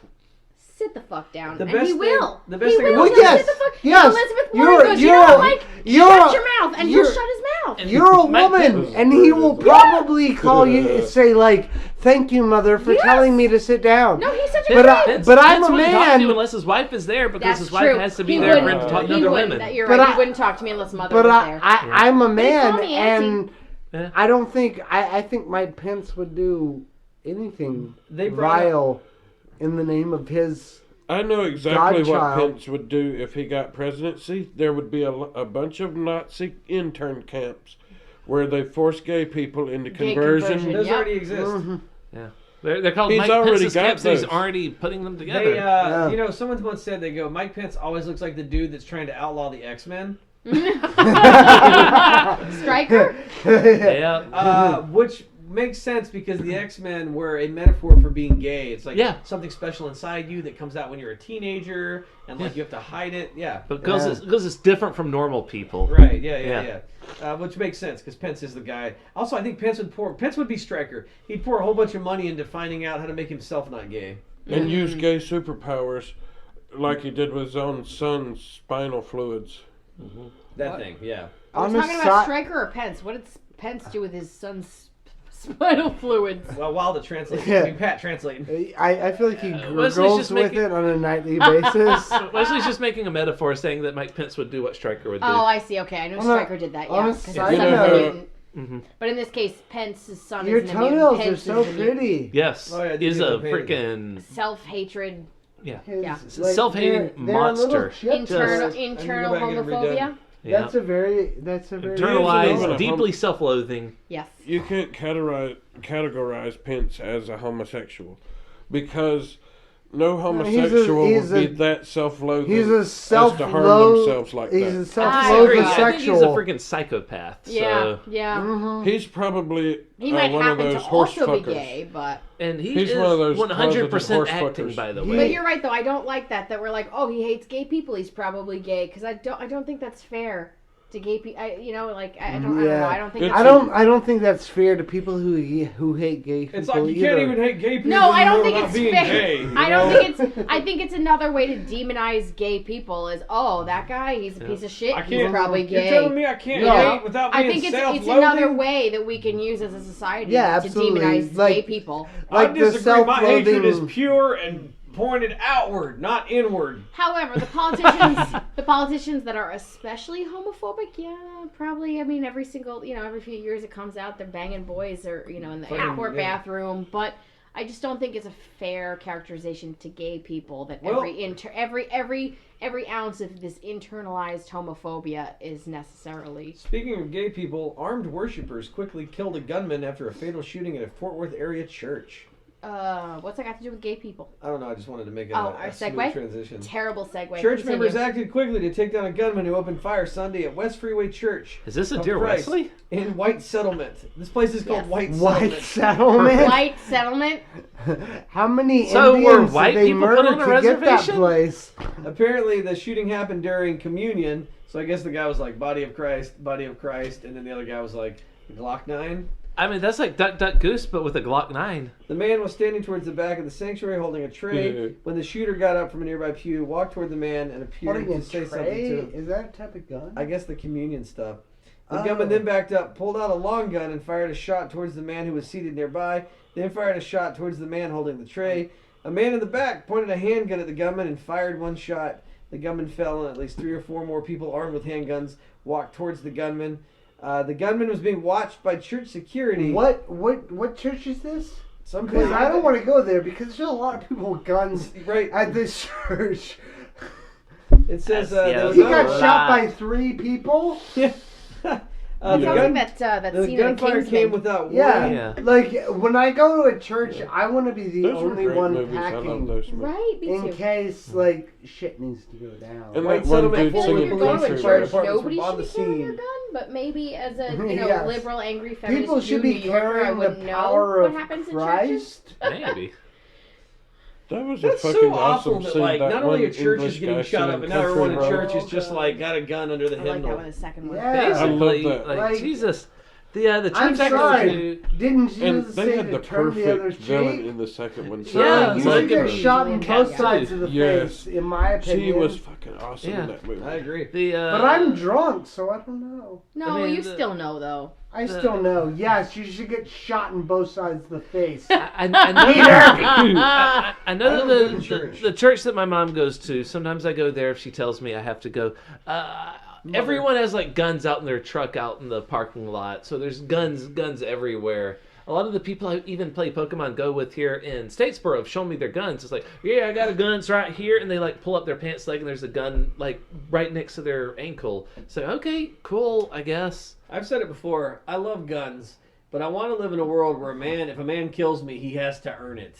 Sit the fuck down. The And best he thing- will. the best he thing will. about- He'll Well, sit the fuck. yes. And Elizabeth Warren goes, you know what, Mike? Shut your mouth. And he'll you're- shut his mouth. And You're a Mike woman, Pence- and he will probably call you, say like, "Thank you, mother, for Yes. telling me to sit down." No, he's such a But good I- Pence- but I'm Pence a wouldn't talk man. to you unless his wife is there, because That's his true. wife has to be He there for him wouldn't. to talk to He other wouldn't. women. You're But right. I- He wouldn't talk to me unless mother But was I, there. I'm a They man, call me and Auntie. Yeah. I don't think I think Mike Pence would do anything They brought vile in the name of his. I know exactly what Godchild. Pence would do if he got presidency. There would be a bunch of Nazi intern camps where they force gay people into Gay conversion. conversion. those Yep. already exist. Yeah. They're called He's Mike already Pence's got camps, and he's those. already putting them together. They, Yeah. you know, someone once said, they go, Mike Pence always looks like the dude that's trying to outlaw the X-Men. Stryker? Yeah. Which makes sense because the X-Men were a metaphor for being gay. It's like Yeah. something special inside you that comes out when you're a teenager, and like you have to hide it. Yeah. Because Yeah. it's different from normal people. Right. Yeah. Yeah. Which makes sense because Pence is the guy. Also, I think Pence would be Stryker. He'd pour a whole bunch of money into finding out how to make himself not gay. And use gay superpowers like he did with his own son's spinal fluids. That thing. Yeah. Are On we a talking si- about Stryker or Pence? What did Pence do with his son's spinal fluids? Well, while the translate, Yeah. I mean, Pat translating. I feel like he Wesley's gurgles just with making- it on a nightly basis. Wesley's just making a metaphor saying that Mike Pence would do what Stryker would do. Oh, I see. Okay, I know On a- Stryker did that. on Yeah, a 'cause his side son's a note- mutant. But in this case, Pence's son Your is a mutant. toenails are Pence so is the mutant. pretty. Yes. Oh, yeah, He's these are a the pain. freaking Self-hatred, yeah. His, Yeah. Self-hating they're a little monster. shit internal just- internal go back and read that. homophobia. Yeah. That's a very Internalized, He's a deeply self-loathing. Yes. You can't categorize Pence as a homosexual because No homosexual he's would be a- that self-loathing He's a as to harm self-loath. themselves like He's a that. self-loathing I think he's a sexual. freaking psychopath. Yeah, So. yeah. Mhm. He's probably He might one of happen those to horse also fuckers. be gay, but And he He's is one of those 100% closeted acting, horse by the fuckers. way. But you're right, though. I don't like that we're like, oh, he hates gay people. He's probably gay, because I don't think that's fair to gay people. I don't know. I don't think. It's That's I don't think that's fair to people who hate gay people. It's like you either. can't even hate gay people. No, I don't anymore think without it's being fair. gay, you I don't know? think it's. I think it's another way to demonize gay people. Is that guy? He's a piece of shit. I He's can't. probably gay. You're telling me I can't No. hate without being I think it's self-loathing? another way that we can use as a society Yeah, to absolutely. demonize Like- gay people. Like I the disagree. My hatred is self-loathing. pure and pointed outward, not inward. However, the politicians that are especially homophobic, yeah, probably. I mean, every few years it comes out they're banging boys or in the Fucking, airport yeah. bathroom, but I just don't think it's a fair characterization to gay people that Well- every ounce of this internalized homophobia is necessarily. Speaking of gay people, armed worshippers quickly killed a gunman after a fatal shooting at a Fort Worth area church. What's that got to do with gay people? I don't know. I just wanted to make Oh, a our smooth segue? transition. Terrible segue. Church Continue. members acted quickly to take down a gunman who opened fire Sunday at West Freeway Church Is this a of Dear Christ Wesley? in White Settlement. This place is called Yes. White White Settlement. settlement. White settlement. How many So were Indians white did they people put murder on a to get that reservation? place? Apparently, the shooting happened during communion. So I guess the guy was like, "Body of Christ, body of Christ," and then the other guy was like, "Glock 9." I mean, that's like Duck Duck Goose, but with a Glock 9. The man was standing towards the back of the sanctuary holding a tray when the shooter got up from a nearby pew, walked toward the man, and appeared Holding a to say something tray? to him. Is that a type of gun? I guess the communion stuff. The Oh. gunman then backed up, pulled out a long gun, and fired a shot towards the man who was seated nearby, then fired a shot towards the man holding the tray. A man in the back pointed a handgun at the gunman and fired one shot. The gunman fell, and at least 3 or 4 more people armed with handguns walked towards the gunman. The gunman was being watched by church security. What church is this? Some Because place- I don't want to go there because there's a lot of people with guns Right. at this church. It says Yeah, there was He no- got shot by 3 people. the Sounds gun, like that the scene in the gunfire Kingsman. came without Yeah. warning. Yeah. Like when I go to a church, I want to be the Those are only great one movies. I love packing those movies. Right, me in too. case like shit needs to go down. And White that one settlement dude full I feel of like singing you're going to a country fire church, departments nobody were on should the be carrying scene. their gun, but maybe as a Yes. liberal, angry feminist People should be New Yorker, I carrying wouldn't the know power what of happens in churches. Christ. Maybe. That was a That's fucking so awesome awful that scene. like that not only one a church English is getting guy shot up, singing but now everyone in Country church Road. is just like got a gun under the I like that hymnal. one, the second one. Yeah. Basically, that. like, Jesus. The I'm church sorry. Didn't you And say they had to the turn the other perfect villain cheek? in the second one. So Yeah, you so should it get could be shot on Cat both sides of the Yes. face, in my She opinion. was fucking awesome Yeah. in that movie. I agree. But I'm drunk, so I don't know. No, I mean, you the- still know though. I still know. Yes, you should get shot in both sides of the face. I know that I know I don't that go to church. the church that my mom goes to, sometimes I go there if she tells me I have to go. Everyone has like guns out in their truck out in the parking lot, so there's guns everywhere. A lot of the people I even play Pokemon Go with here in Statesboro have shown me their guns. It's like, yeah, I got a gun, it's right here, and they like pull up their pants leg and there's a gun like right next to their ankle. So okay, cool, I guess. I've said it before. I love guns, but I want to live in a world where if a man kills me, he has to earn it.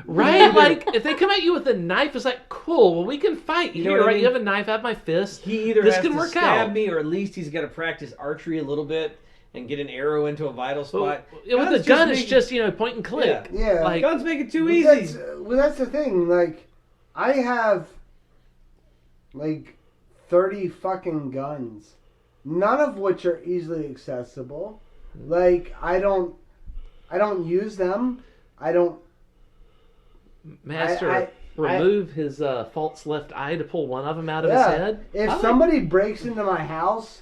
Right? Like, if they come at you with a knife, it's like, cool, well, we can fight. You know Here, what I right? mean? You have a knife, I have my fist. He either This has can to work stab out. me, or at least he's got to practice archery a little bit and get an arrow into a vital Well, spot. with Guns a just gun, make- it's just, point and click. Yeah. Like, guns make it too Well, easy. that's the thing. Like, I have like 30 fucking guns, none of which are easily accessible. Like, I don't use them. I don't. Master remove his false left eye to pull one of them out of his Yeah. head. I If like- somebody breaks into my house,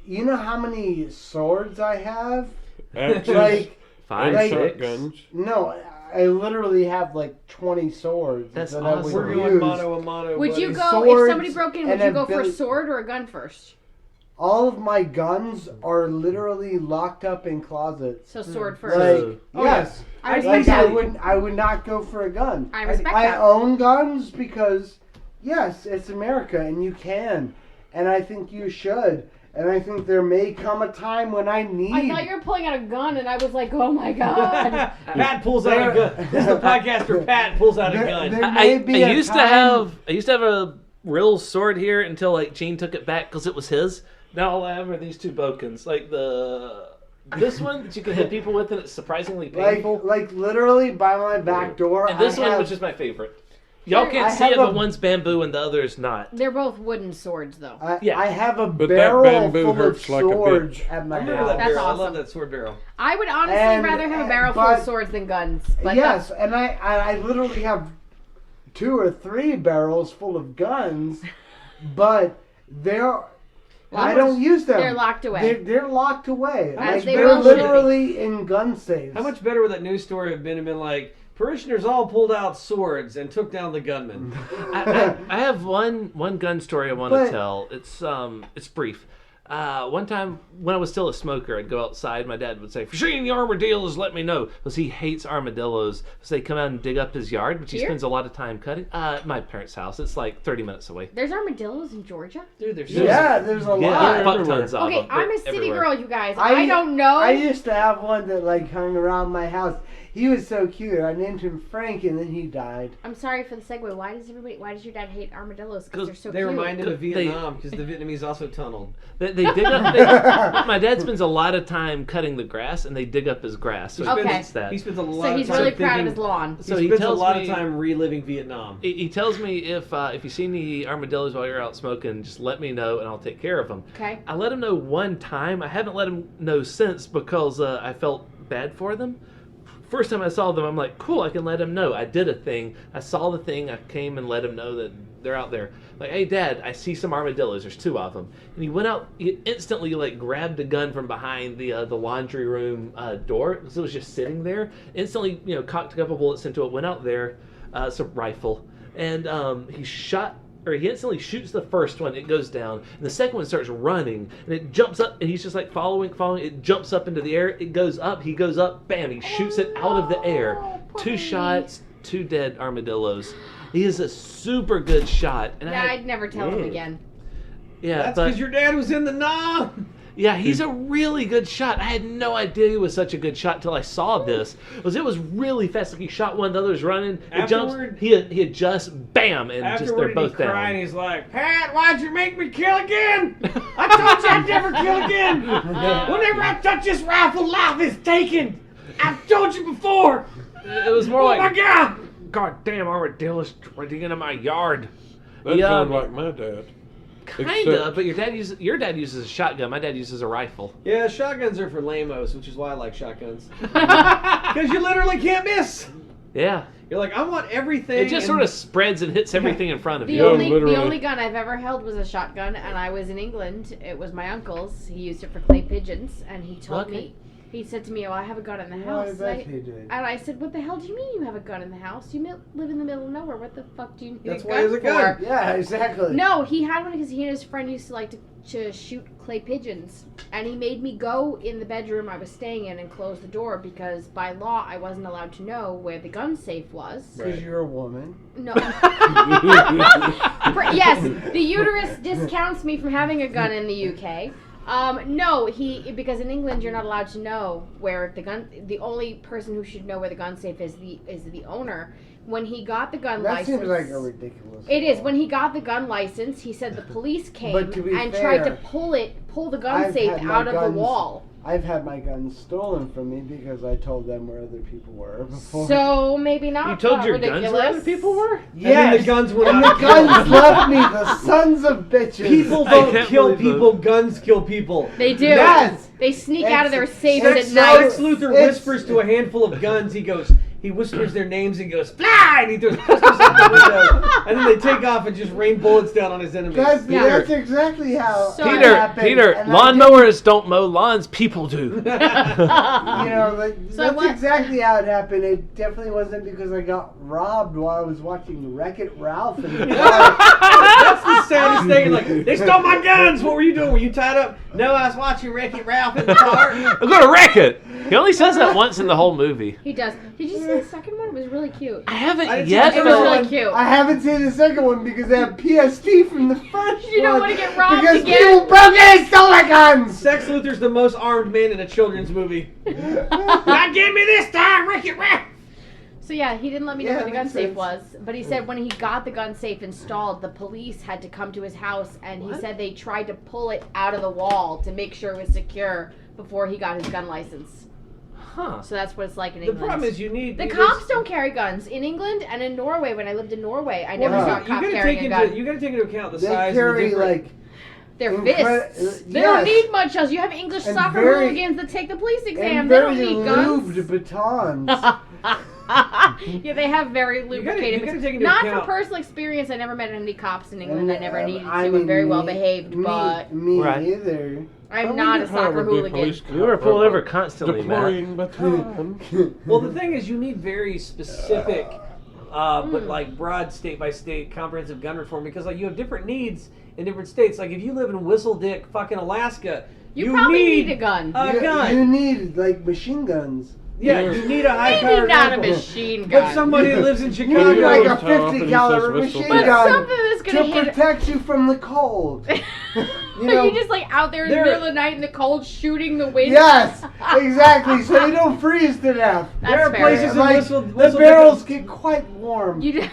you know how many swords I have? Axes Like, Five, and like- six. shotguns. no, I literally have like 20 swords. That's that awesome. We're I would going use. mano a mano. Would you buddies. go Swords if somebody broke in? Would and you go for a ability- sword or a gun first? All of my guns are literally locked up in closets. So sword first. Like, Oh, yes. I Like, respect I that. I would not go for a gun. I respect I that. own guns because, yes, it's America and you can. And I think you should. and I think there may come a time when I need. I thought you were pulling out a gun, and I was like, oh my god. Pat pulls out a gun. This is the podcaster Pat pulls out a gun. There I may be a used to time- have a real sword here until like Gene took it back because it was his. Now all I have are these two bokens, like this one that you can hit people with, and it's surprisingly painful. like literally by my back door. And this I one, have- which is my favorite. Y'all I can't see have it, a- but one's bamboo and the other is not. They're both wooden swords, though. Yeah. I have a But that barrel bamboo full of hurts like a swords bitch. at my I remember that house. That's barrel. I love awesome. that sword barrel. I would honestly And- rather have a barrel full but- of swords than guns. But Yes, and I literally have 2 or 3 barrels full of guns, but I don't use them. they're locked away. They're locked away. How much Like, they they're will be. literally in gun safes. How much better would that news story have been like, parishioners all pulled out swords and took down the gunman? I have one gun story I want But- to tell. It's brief. One time when I was still a smoker, I'd go outside. My dad would say, "If you're seeing the armadillos, let me know," because he hates armadillos. So they come out and dig up his yard, which he Here? spends a lot of time cutting. My parents' house. It's like 30 minutes away. There's armadillos in Georgia? Dude, there's Yeah, there's a Yeah, lot. fuck everywhere. tons of Okay, them. I'm a They're city everywhere. girl, you guys. I don't know. I used to have one that like hung around my house. He was so cute. I named him Frank, and then he died. I'm sorry for the segue. Why does your dad hate armadillos? Because they're so They cute. remind him of They- Vietnam because the Vietnamese also tunneled. They dig up. My dad spends a lot of time cutting the grass, and they dig up his grass. So he Okay. hates that. He spends a lot So of he's time really proud of thinking- his lawn. So he he spends a tells lot me- of time reliving Vietnam. He tells me if you see any armadillos while you're out smoking, just let me know and I'll take care of them. Okay. I let him know one time. I haven't let him know since because I felt bad for them. First time I saw them, I'm like, cool, I can let him know. I did a thing. I saw the thing. I came and let him know that they're out there. Like, hey, Dad, I see some armadillos. There's 2 of them. And he went out. He instantly like grabbed a gun from behind the laundry room door because it was just sitting there. Instantly, cocked a couple bullets into it. Went out there. It's a rifle, and he instantly shoots the first one. It goes down, and the second one starts running, and it jumps up, and he's just like following. It jumps up into the air. It goes up. He goes up. Bam! He shoots it out of the air. Poor 2 baby. shots. 2 dead armadillos. He is a super good shot, and Yeah, I'd never tell him Mm. again. That's because your dad was in the Nam. Yeah, he's a really good shot. I had no idea he was such a good shot until I saw this. Because it was really fast. Like he shot one, the other's running. It jumps. Afterward- He adjusts, bam, and just Afterward, they're he both cried, and down. he's like, Pat, why'd you make me kill again? I told you I'd never kill again. Whenever I touch this rifle, life is taken. I've told you before. It was more Oh like, my God. God damn, armadillos trying to get into my yard. That Yeah. sounds like my dad. Kinda, Except- but your dad uses a shotgun. My dad uses a rifle. Yeah, shotguns are for lamos, which is why I like shotguns. Because you literally can't miss. Yeah, You're like, I want everything. it just and- sort of spreads and hits everything in front of The you. Yeah, only literally. the only gun I've ever held was a shotgun, and I was in England. It was my uncle's. He used it for clay pigeons, and he told Okay. me, he said to me, "Oh, I have a gun in the Well, I house." bet And he did. I said, "What the hell do you mean you have a gun in the house? You live in the middle of nowhere. What the fuck do you need That's a why gun it's a gun. for?" Yeah, exactly. No, he had one because he and his friend used to like to shoot clay pigeons, and he made me go in the bedroom I was staying in and close the door because by law I wasn't allowed to know where the gun safe was. Because you're a woman. No. Yes, the uterus discounts me from having a gun in the UK. No, because in England you're not allowed to know where the gun. The only person who should know where the gun safe is the owner. When he got the gun That license, seems like a ridiculous. it is. When he got the gun license, he said the police came But to be and tried to fair, pull the gun I've safe had my out of the guns- wall. I've had my guns stolen from me because I told them where other people were before. So maybe not. You told that your ridiculous. guns where other people were? And then yes, the guns went and out the to kill guns left me. The sons of bitches. People I don't can't kill believe people, guns kill people. They do. Yes. They sneak out of their It's- safes it's at so- night. Lex Luthor It's- whispers to a handful of guns. He whispers their names and goes, fly! And he throws pistols out the window. And then they take off and just rain bullets down on his enemies. That's exactly how So- it Peter, happened, Peter, and I lawnmowers don't mow lawns, people do. didn't- You know, So that's what- exactly how it happened. It definitely wasn't because I got robbed while I was watching Wreck-It Ralph in the car. That's the saddest thing. Like, they stole my guns. What were you doing? Were you tied up? No, I was watching Wreck-It Ralph in the car. I'm gonna wreck it. He only says that once in the whole movie. He does. Did you see the second one? It was really cute. I haven't I didn't yet. see It was but- really cute. I haven't seen the second one because I have PSP from the first You don't one. wanna get robbed because again? people broke it and stole my guns. Sex Luthor's the most armed man in a children's movie. Not give me this time, Ricky Rack! So yeah, he didn't let me know Yeah, where the gun makes safe sense. was, but he said when he got the gun safe installed, the police had to come to his house, and he said they tried to pull it out of the wall to make sure it was secure before he got his gun license. Huh. So that's what it's like in The England. problem is you need... The cops don't carry guns in England and in Norway. When I lived in Norway, I never Well, saw a You cop gotta carrying take a gun. into, you gotta take into account the They size and carry the different... like Their incre- fists. They don't yes. need much else. You have English And soccer very- hooligans that take the police exam. and They don't very need guns. lubed batons. Yeah, they have very You lubricated. gotta take into Not account... from personal experience. I never met any cops in England. I never needed to. I I'm mean, very well me- behaved, but me Right. either. I'm not a soccer hooligan. We were pulled over constantly, Matt. Deploying baton. Well, the thing is, you need very specific, but like broad state by state comprehensive gun reform because like you have different needs in different states. Like if you live in Whistledown, fucking Alaska, You probably need a gun. A gun. You need like machine guns. Yeah, you need a high Maybe powered not a rifle. machine gun. But somebody who lives in You need like Chicago, a How often 50 he caliber says machine whistle but gun something that's gonna to hit. protect you from the cold. You know, you just like out there in the There- middle of the night in the cold, shooting the wind. Yes, exactly. So you don't freeze to death. That's there are fair. places in Like, Whistle, the barrels get quite warm. You just,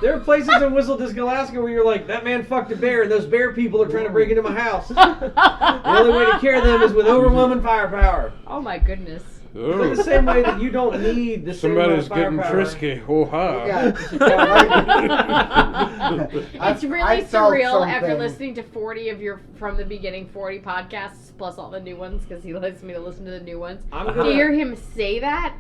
There are places in Whistle Disc, Alaska where you're like, that man fucked a bear and those bear people are trying to break into my house. The only way to cure them is with overwhelming firepower. oh my goodness. But Oh, the same way that you don't need the same amount somebody's of getting firepower. frisky. Oh ha. It's really surreal after listening to 40 of your From the Beginning 40 podcasts plus all the new ones because he lets me to listen to the new ones. I'm To gonna, hear him say that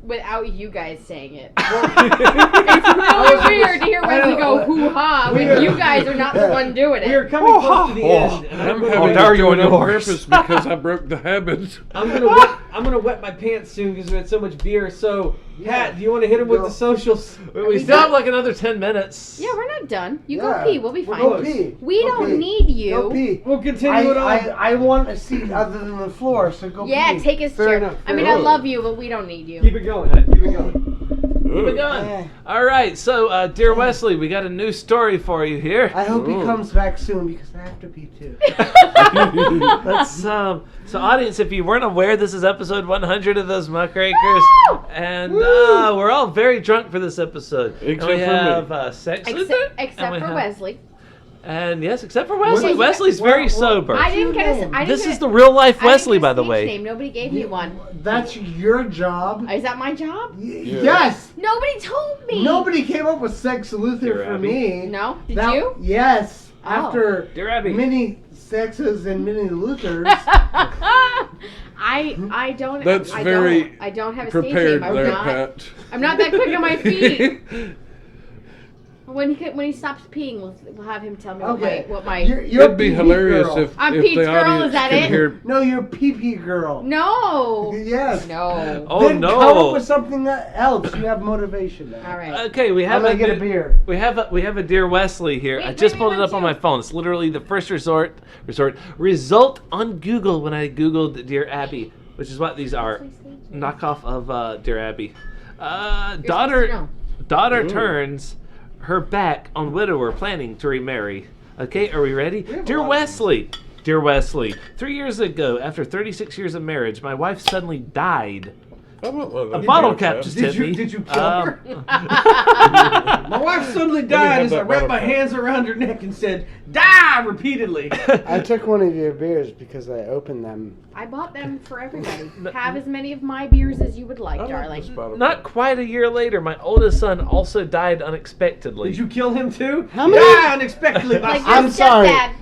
without you guys saying it. It's really weird to hear Wesley go hoo-ha when you guys are not the one doing we are it. coming close to the end. And I'm gonna having dare to you do on it on yours. purpose because I broke the habit. I'm gonna wet my pants soon because we had so much beer. So, Pat, do you want to hit him with the socials? We still have like another 10 minutes. Yeah, we're not done. You Yeah. go pee. We'll be We're fine. Go close. pee. We Go don't pee. need you. Go pee. We'll continue it on. I want a seat other than the floor, so go Yeah, pee. take his Fair chair. enough, I mean, fair I enough. love you, but we don't need you. Keep it going. Keep it going. Keep it going. All right, so dear Wesley, we got a new story for you here. I hope he comes back soon because I have to pee too. Let's so audience, if you weren't aware, this is episode 100 of those Muckrakers, and we're all very drunk for this episode. Except and we for me. have Sex Luthor, and Except we for have- Wesley. And yes, except for Wesley. is- Wesley's very sober. I didn't get name? a. I didn't This get is a- the real life I didn't Wesley, get a by the stage way. Name. Nobody gave me one. That's your job. Is that my job? Yes. Nobody told me. Nobody came up with Sex Luthor Dear for Abby. me. No? Did That- you? Yes. Oh. After Dear Abby. many sexes and many Luthers. I don't. That's I very Don't, I don't have a stage Prepared name. there, not. Pat. I'm not that quick on my feet. When he stops peeing, we'll have him tell me Okay. what my. You're It'd be pee-pee hilarious girl. if, I'm if Pete's the girl, audience is that could it? hear. No, you're pee-pee girl. No. Yes. No. Oh Then no! come up with something else. You have motivation now. All right. Okay, we I'm have gonna get a new- beer. We have a dear Wesley here. Wait, I just wait, pulled it wait, up on too. my phone. It's literally the first result on Google when I googled Dear Abby, which is what these are, knockoff of Dear Abby. supposed to Daughter know. turns her back on widower planning to remarry. Okay, are we ready? Dear Wesley. Dear Wesley, 3 years ago, after 36 years of marriage, my wife suddenly died. I want one of A those. bottle Pat. cap just Did hit you- me. did you kill her? Um, My wife suddenly have died as I that wrapped my bottle. hands around her neck and said, "Die!" repeatedly. I took one of your beers because I opened them. I bought them for everybody. Have as many of my beers as you would like, I like darling. this bottle Not cap. quite a year later, my oldest son also died unexpectedly. Did you kill him too? How many- Die unexpectedly. Like my your I'm sorry. stepdad.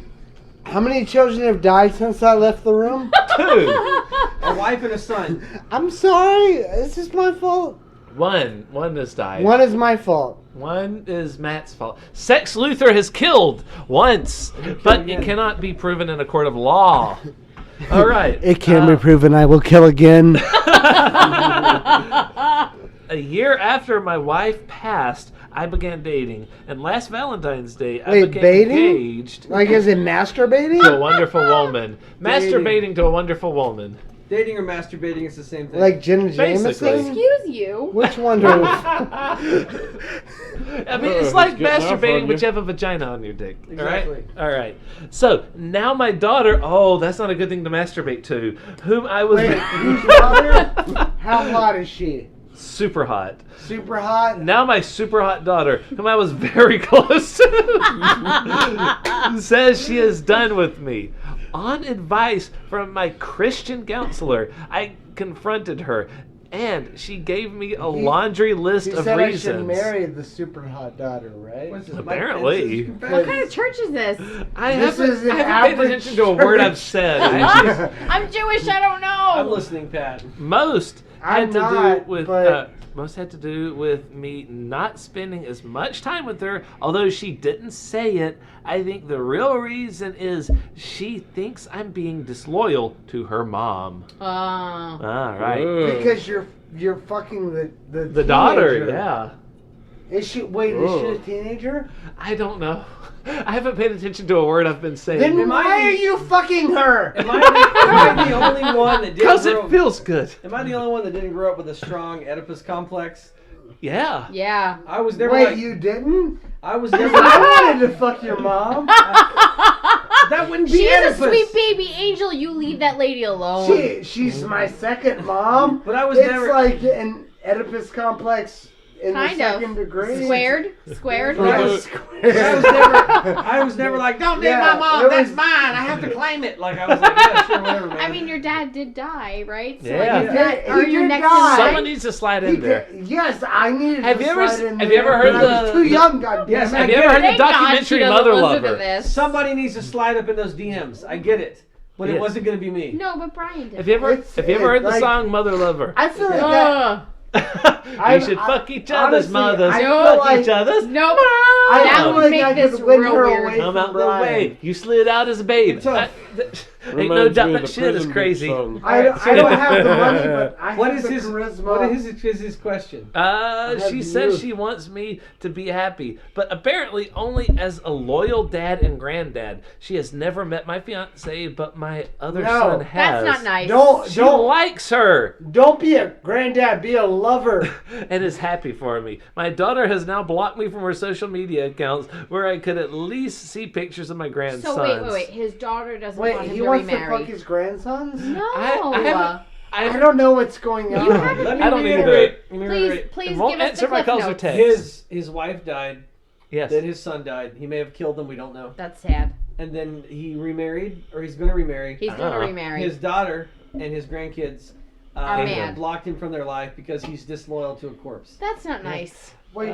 How many children have died since I left the room? Two. A wife and a son. I'm sorry. Is this my fault? One has died. One is my fault. One is Matt's fault. Sex Luthor has killed once, but again. it cannot be proven in a court of law. All right. It can be proven I will kill again. A year after my wife passed, I began dating, and last Valentine's Day, I Wait, became dating? engaged Like, is it masturbating? to a wonderful woman. Masturbating to a wonderful woman. Dating or masturbating is the same thing. Like Jenna Basically. Jameson? Excuse you. Which one do I mean, it's He's like getting off on masturbating, you. but you have a vagina on your dick. Exactly. All right. So now my daughter. Oh, that's not a good thing to masturbate to. Whom I was Wait, whose daughter? How hot is she? super hot. Super hot? Now my super hot daughter, whom I was very close to, says she is done with me. On advice from my Christian counselor, I confronted her, and she gave me a laundry list She of said I should reasons. marry the super hot daughter, right? What's this, Apparently. Mike Pence's What confession? kind of church is this? I This is haven't an paid average attention to a word I've church. said. I actually, I'm Jewish. I don't I'm know. listening, Pat. most I'm had to not, do with but- most had to do with me not spending as much time with her. Although she didn't say it, I think the real reason is she thinks I'm being disloyal to her mom. All right, Because you're fucking the daughter. teenager. Yeah, Is she? Wait, is she a teenager? I don't know. I haven't paid attention to a word I've been saying. Then Am I why the- are you fucking her? Am I the only one that didn't Because grow it up? feels good. Am I the only one that didn't grow up with a strong Oedipus complex? Yeah. Yeah. I was never Wait, like. you didn't? I was Because never. I wanted to fuck your mom. That wouldn't be She is a Oedipus. sweet baby angel. You leave that lady alone. She's my second mom. But I was it's never- like an Oedipus complex in Kind the of. second degree. Squared. Squared. But I Yeah, was- squared. I was never like, don't name Yeah, my mom. it That's was- mine. I have to claim it. Like I was like, yeah, sure, whatever, man. I mean, your dad did die, right? So Yeah. like, is that, He are did you next die. in line? Someone needs to slide He in there. did- Yes, I needed Have to you ever slide s- in have you there, ever heard but I was the- too young, goddammit. Yes, Have you ever heard the Thank God she documentary doesn't Mother listen to Lover? this. Somebody needs to slide up in those DMs. I get it, but Yes. it wasn't gonna be me. No, but Brian did. Have you ever It's- heard the like- song Mother Lover? I feel like that. Ugh. You should fuck each other's honestly, mothers. I Fuck feel like- each other's. Nope. I That feel would like make I this could win real her weird. away Come from out the Brian. way. You slid out as a babe. Tough. Ain't no Reminds doubt me of that the shit is Prison crazy. Beat song. I don't have the money, but I What have is the his charisma. What is his question? have She you. says she wants me to be happy, but apparently only as a loyal dad and granddad. She has never met my fiance, but my other No. son has. That's not nice. She Don't likes her don't be a granddad. Be a lover. and is happy for me. My daughter has now blocked me from her social media accounts, where I could at least see pictures of my grandsons. So wait. His daughter doesn't Wait, want him he to wants to remarry. fuck his grandsons? No. I don't know what's going on. Let me I don't reiterate. either. Let me Please, reiterate. please It won't give us answer the my cliff calls or notes. texts. His wife died. Yes. Then his son died. He may have killed them. We don't know. That's sad. And then he remarried, or he's going to remarry. He's gonna Uh-huh. remarry. His daughter and his grandkids Are mad. blocked him from their life because he's disloyal to a corpse. That's not nice. Wait,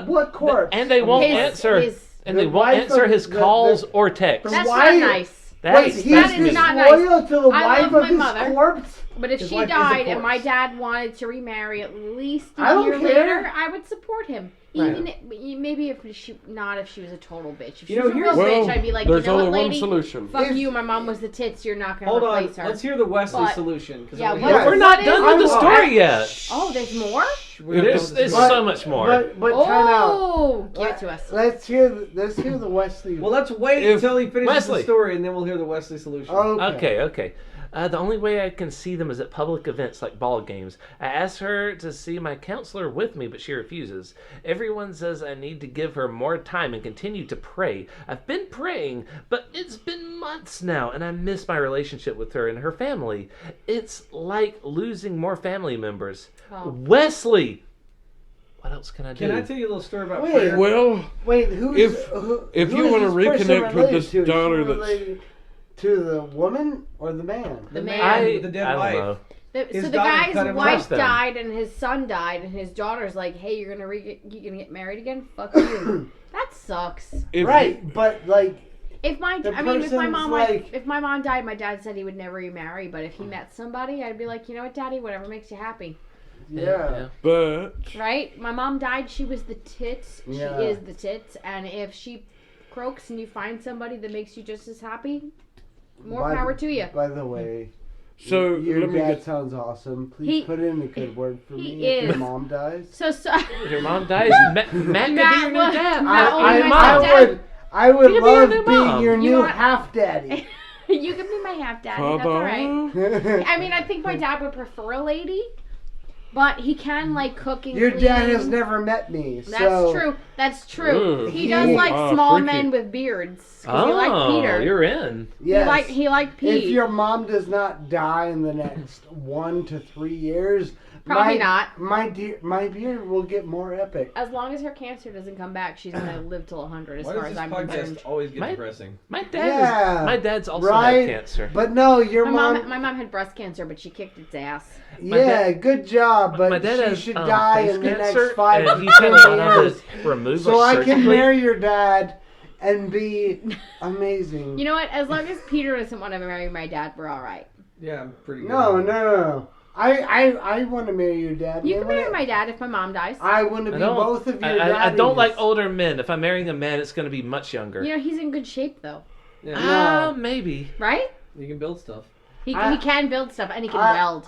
what corpse? And they won't His- answer. his- And The they won't wife answer of his the- calls the- or texts. That's Why- not nice. Wait, That's he's that is not nice. disloyal to the I wife love of my his mother. corpse? But if His she wife is a died and corpse. my dad wanted to remarry at least I a don't year care. later, I would support him. Right. Even if, maybe if she was a total bitch. If she You know, was a real here's- bitch, I'd be like, there's you know only what, one lady? solution. Fuck If- you. My mom was the tits. You're not gonna Hold on. replace her. Let's hear the Wesley But- solution. 'cause Yeah, I wanna what- hear- We're not What done is- with the story yet. Oh, there's more. There's But- so much more. But time out. Oh, give it to us. Let's hear the Wesley. Well, let's wait If- until he finishes Wesley. the story, and then we'll hear the Wesley solution. Okay. The only way I can see them is at public events like ball games. I asked her to see my counselor with me, but she refuses. Everyone says I need to give her more time and continue to pray. I've been praying, but it's been months now, and I miss my relationship with her and her family. It's like losing more family members. Oh. Wesley! What else can I do? Can I tell you a little story about Wait. prayer? Well, Wait, who's If- if you wanna this person reconnect with related this to? Is she daughter that's- related to the woman or the man? The man man. with the dead I don't wife. know. His So the daughter guy's cut him wife off then. died and his son died and his daughter's like, "Hey, you're gonna get married again? Fuck you." That sucks. if Right, but like, If my The if my person's mom like- if my mom died, my dad said he would never remarry. But if he met somebody, I'd be like, you know what, Daddy, whatever makes you happy, yeah. but right? My mom died. She was the tits. Yeah. She is the tits. And if she croaks and you find somebody that makes you just as happy, more By- power to you. By the way, so your let me dad get. sounds awesome. Please He- put in a good word for he me if your is. mom dies. So Your mom dies. Matt could be your new dad. Matt- I my stepdad- would You could be your love new being mom. your You new want- half daddy. You can be my half daddy. That's all right. Father. I mean, I think my dad would prefer a lady, but he can like cook and Your clean. dad has never met me, That's so true. That's true. Ooh. He does like Wow, small freaky. men with beards. 'Cause he liked Peter. You're in. yes. He liked Pete. If your mom does not die in the next 1 to 3 years, Probably not. My beard will get more epic. As long as her cancer doesn't come back, she's gonna live till 100. As Why far does as this I'm podcast concerned. always get My- depressing? My dad's also right? had cancer. But no, your My mom had breast cancer, but she kicked its ass. Yeah, good job. But My dad she has should die face in the cancer, next 5 and to he's had 10 a lot of years. it removed. So I can surgically. marry your dad and be amazing. You know what? As long as Peter doesn't want to marry my dad, we're all right. Yeah, I'm pretty good. No. I want to marry your dad. You can marry my dad if my mom dies. I want to be both of your daddies. I don't like older men. If I'm marrying a man, it's going to be much younger. You know, he's in good shape though, Yeah, Maybe. right? you can build stuff. He can build stuff and he can I- weld.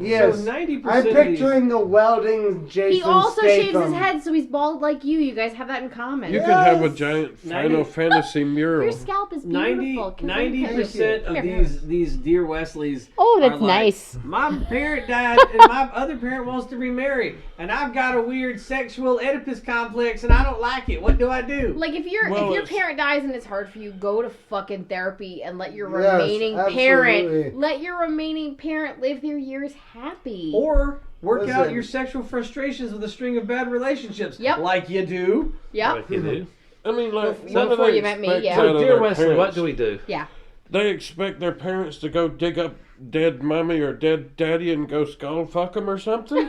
Yes. So 90% I'm of these- picturing the welding Jason He also shaves Statham. his head, so he's bald like you. You guys have that in common. You could have a Yes. giant 90 Final Fantasy mural. Your scalp is beautiful. 90% Come of here. these dear Wesleys. Oh, are that's like, nice. My parent died, and my other parent wants to remarry, and I've got a weird sexual Oedipus complex, and I don't like it. What do I do? Like if your Well, parent dies and it's hard for you, go to fucking therapy and let your Yes, remaining absolutely. parent live their years happy. Or work out Listen. your sexual frustrations with a string of bad relationships, Yep. like you do. Yep. Like you do. I mean, like, Before what do they you met me, expect yeah. out So, of dear their Wesley, what parents? do we do? Yeah. They expect their parents to go dig up dead mommy or dead daddy and go skull fuck them or something?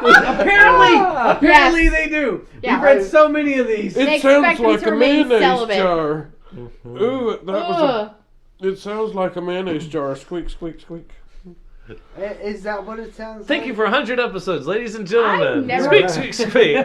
Apparently Yes. they do. Yeah. We've read so many of these. They It sounds expect them like to a remain mayonnaise celibate. jar. Ooh, that was Ugh. It sounds like a mayonnaise jar. Squeak, squeak, squeak. Is that what it sounds Thank like? you for 100 episodes, ladies and gentlemen. I've never- Speak, speak, speak.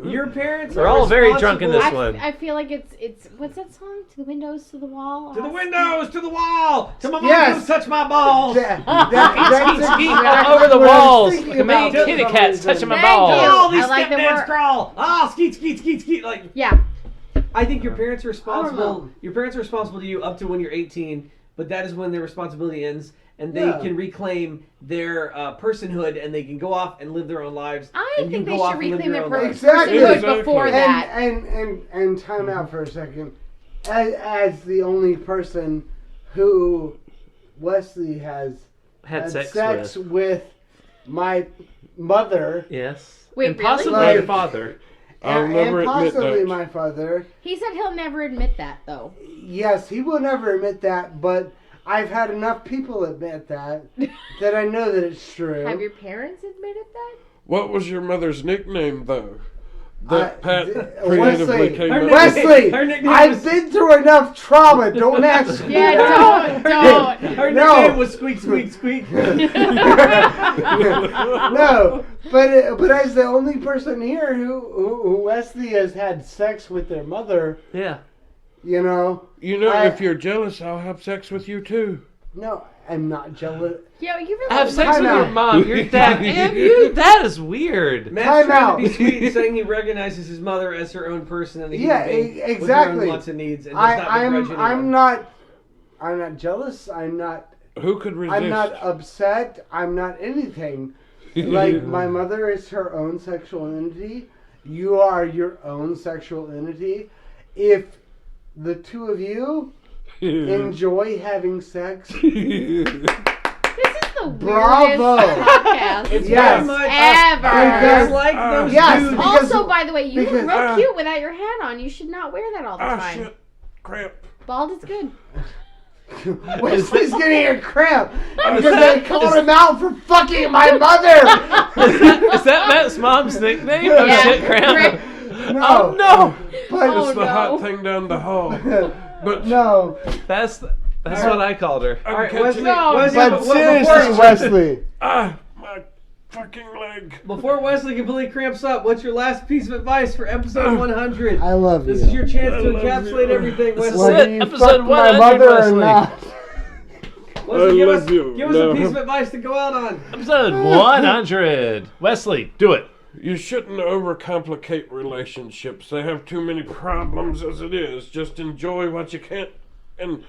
Your parents We're are all very drunk in responsible- this one. I feel like it's what's that song? To the windows, to the wall. To the windows, to the wall. To my mom, Yes. don't touch my balls. That's Skeet exactly all over the what I was walls. thinking Like a about million for kitty some cats reason. touching my Thank balls. you. Oh, these I like the stepdads word- crawl. Ah, skeet, skeet, skeet, skeet. Like, Yeah. I think your parents are know. responsible. Your parents are responsible to you up to when you're 18, but that is when their responsibility ends, and they Yeah. can reclaim their personhood, and they can go off and live their own lives. I and you think they go off should and live reclaim your their own lives. Exactly. personhood Exactly. before that. And time out for a second. As the only person who Wesley has Had sex with. with my mother Yes. Wait, and really? possibly Like- your father. I'll and never admit possibly that. my father. He said he'll never admit that though. Yes, he will never admit that, but I've had enough people admit that that I know that it's true. Have your parents admitted that? What was your mother's nickname, though? That Pat creatively Wesley, came Her up name- Wesley, Her nickname I've was- been through enough trauma. Don't ask me. Yeah, that. don't. Her No. nickname was Squeak, Squeak, Squeak. No, but as the only person here who Wesley has had sex with their mother, Yeah. you know, You know, I- if you're jealous, I'll have sex with you too. no, I'm not jealous. Yo, you really Have sex with Time your out. mom, your dad, and you. That is weird. Matt's Time trying out. to be sweet and saying he recognizes his mother as her own person and a human Yeah, being with her exactly. own wants and needs, and does not begrudge anyone. I'm not jealous. I'm not Who could resist? I'm not upset. I'm not anything. Like, my mother is her own sexual entity. You are your own sexual entity. If the two of you enjoy having sex, This is the weirdest Bravo. podcast It's Yes. very much ever. It's like those Yes. dudes. Because- Also, by the way, you look because- real cute without your hat on. You should not wear that all the Ah, time. shit. Crap. Bald is good. Wesley's getting a cramp because I called him out for fucking my mother. Is that Matt's mom's nickname? Oh, Yeah. shit, Cram. Rick. Oh, no. But Oh, It's the no. hot thing down the hall. But no. That's what I called her. I'm All right, catching Wesley, it. No. Wesley, But before- seriously, Wesley. Ah, my fucking leg. Before Wesley completely cramps up, what's your last piece of advice for episode 100? I love This you. is your chance I to love encapsulate you. everything, This is Wesley. it. Whether you Episode fucked my 100, mother or Wesley. not. Wesley, give I us, love you. give us No. a piece of advice to go out on. Episode 100. Wesley, do it. You shouldn't overcomplicate relationships. They have too many problems as it is. Just enjoy what you can. And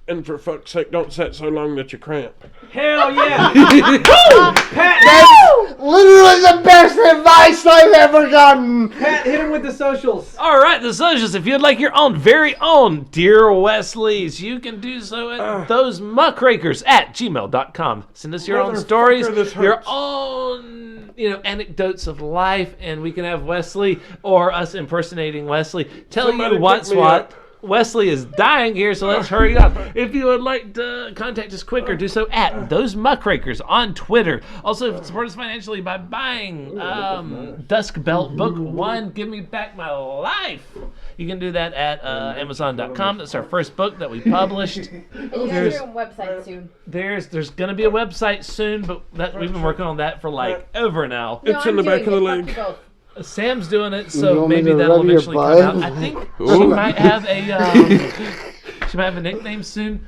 and for fuck's sake, don't sit so long that you cramp. Hell yeah! Pat, That's literally the best advice I've ever gotten. Pat, hit him with the socials. All right, the socials. If you'd like your own very own Dear Wesleys, you can do so at thosemuckrakers@gmail.com. Send us your own stories, this your hurts. own anecdotes of life, and we can have Wesley or us impersonating Wesley tell Somebody you what's pick me what. up. Wesley is dying here, so let's hurry up. If you would like to contact us quicker, do so at Those Muckrakers on Twitter. Also, support us financially by buying Dusk Belt Book 1, Give Me Back My Life. You can do that at Amazon.com. That's our first book that we published. And you have your own website soon. There's going to be a website soon, but we've been working on that for like over now. It's in the back of the leg. leg. Sam's doing it, You so want me maybe to that'll rub your eventually come butt? out. I think she might have a nickname soon.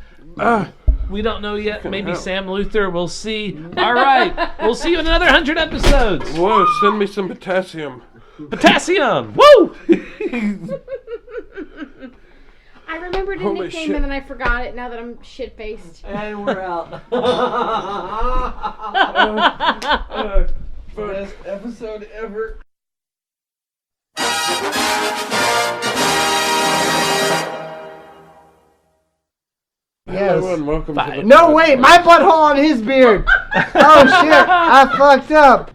We don't know yet. Maybe help. Sam Luther. We'll see. All right, we'll see you in another 100 episodes. Whoa, send me some potassium. Potassium. Woo! I remembered a Holy nickname shit. and then I forgot it now that I'm shit-faced. And we're out. Best episode ever. Yes. Hello and welcome to the No, wait, my butthole on his beard. Oh shit, I fucked up.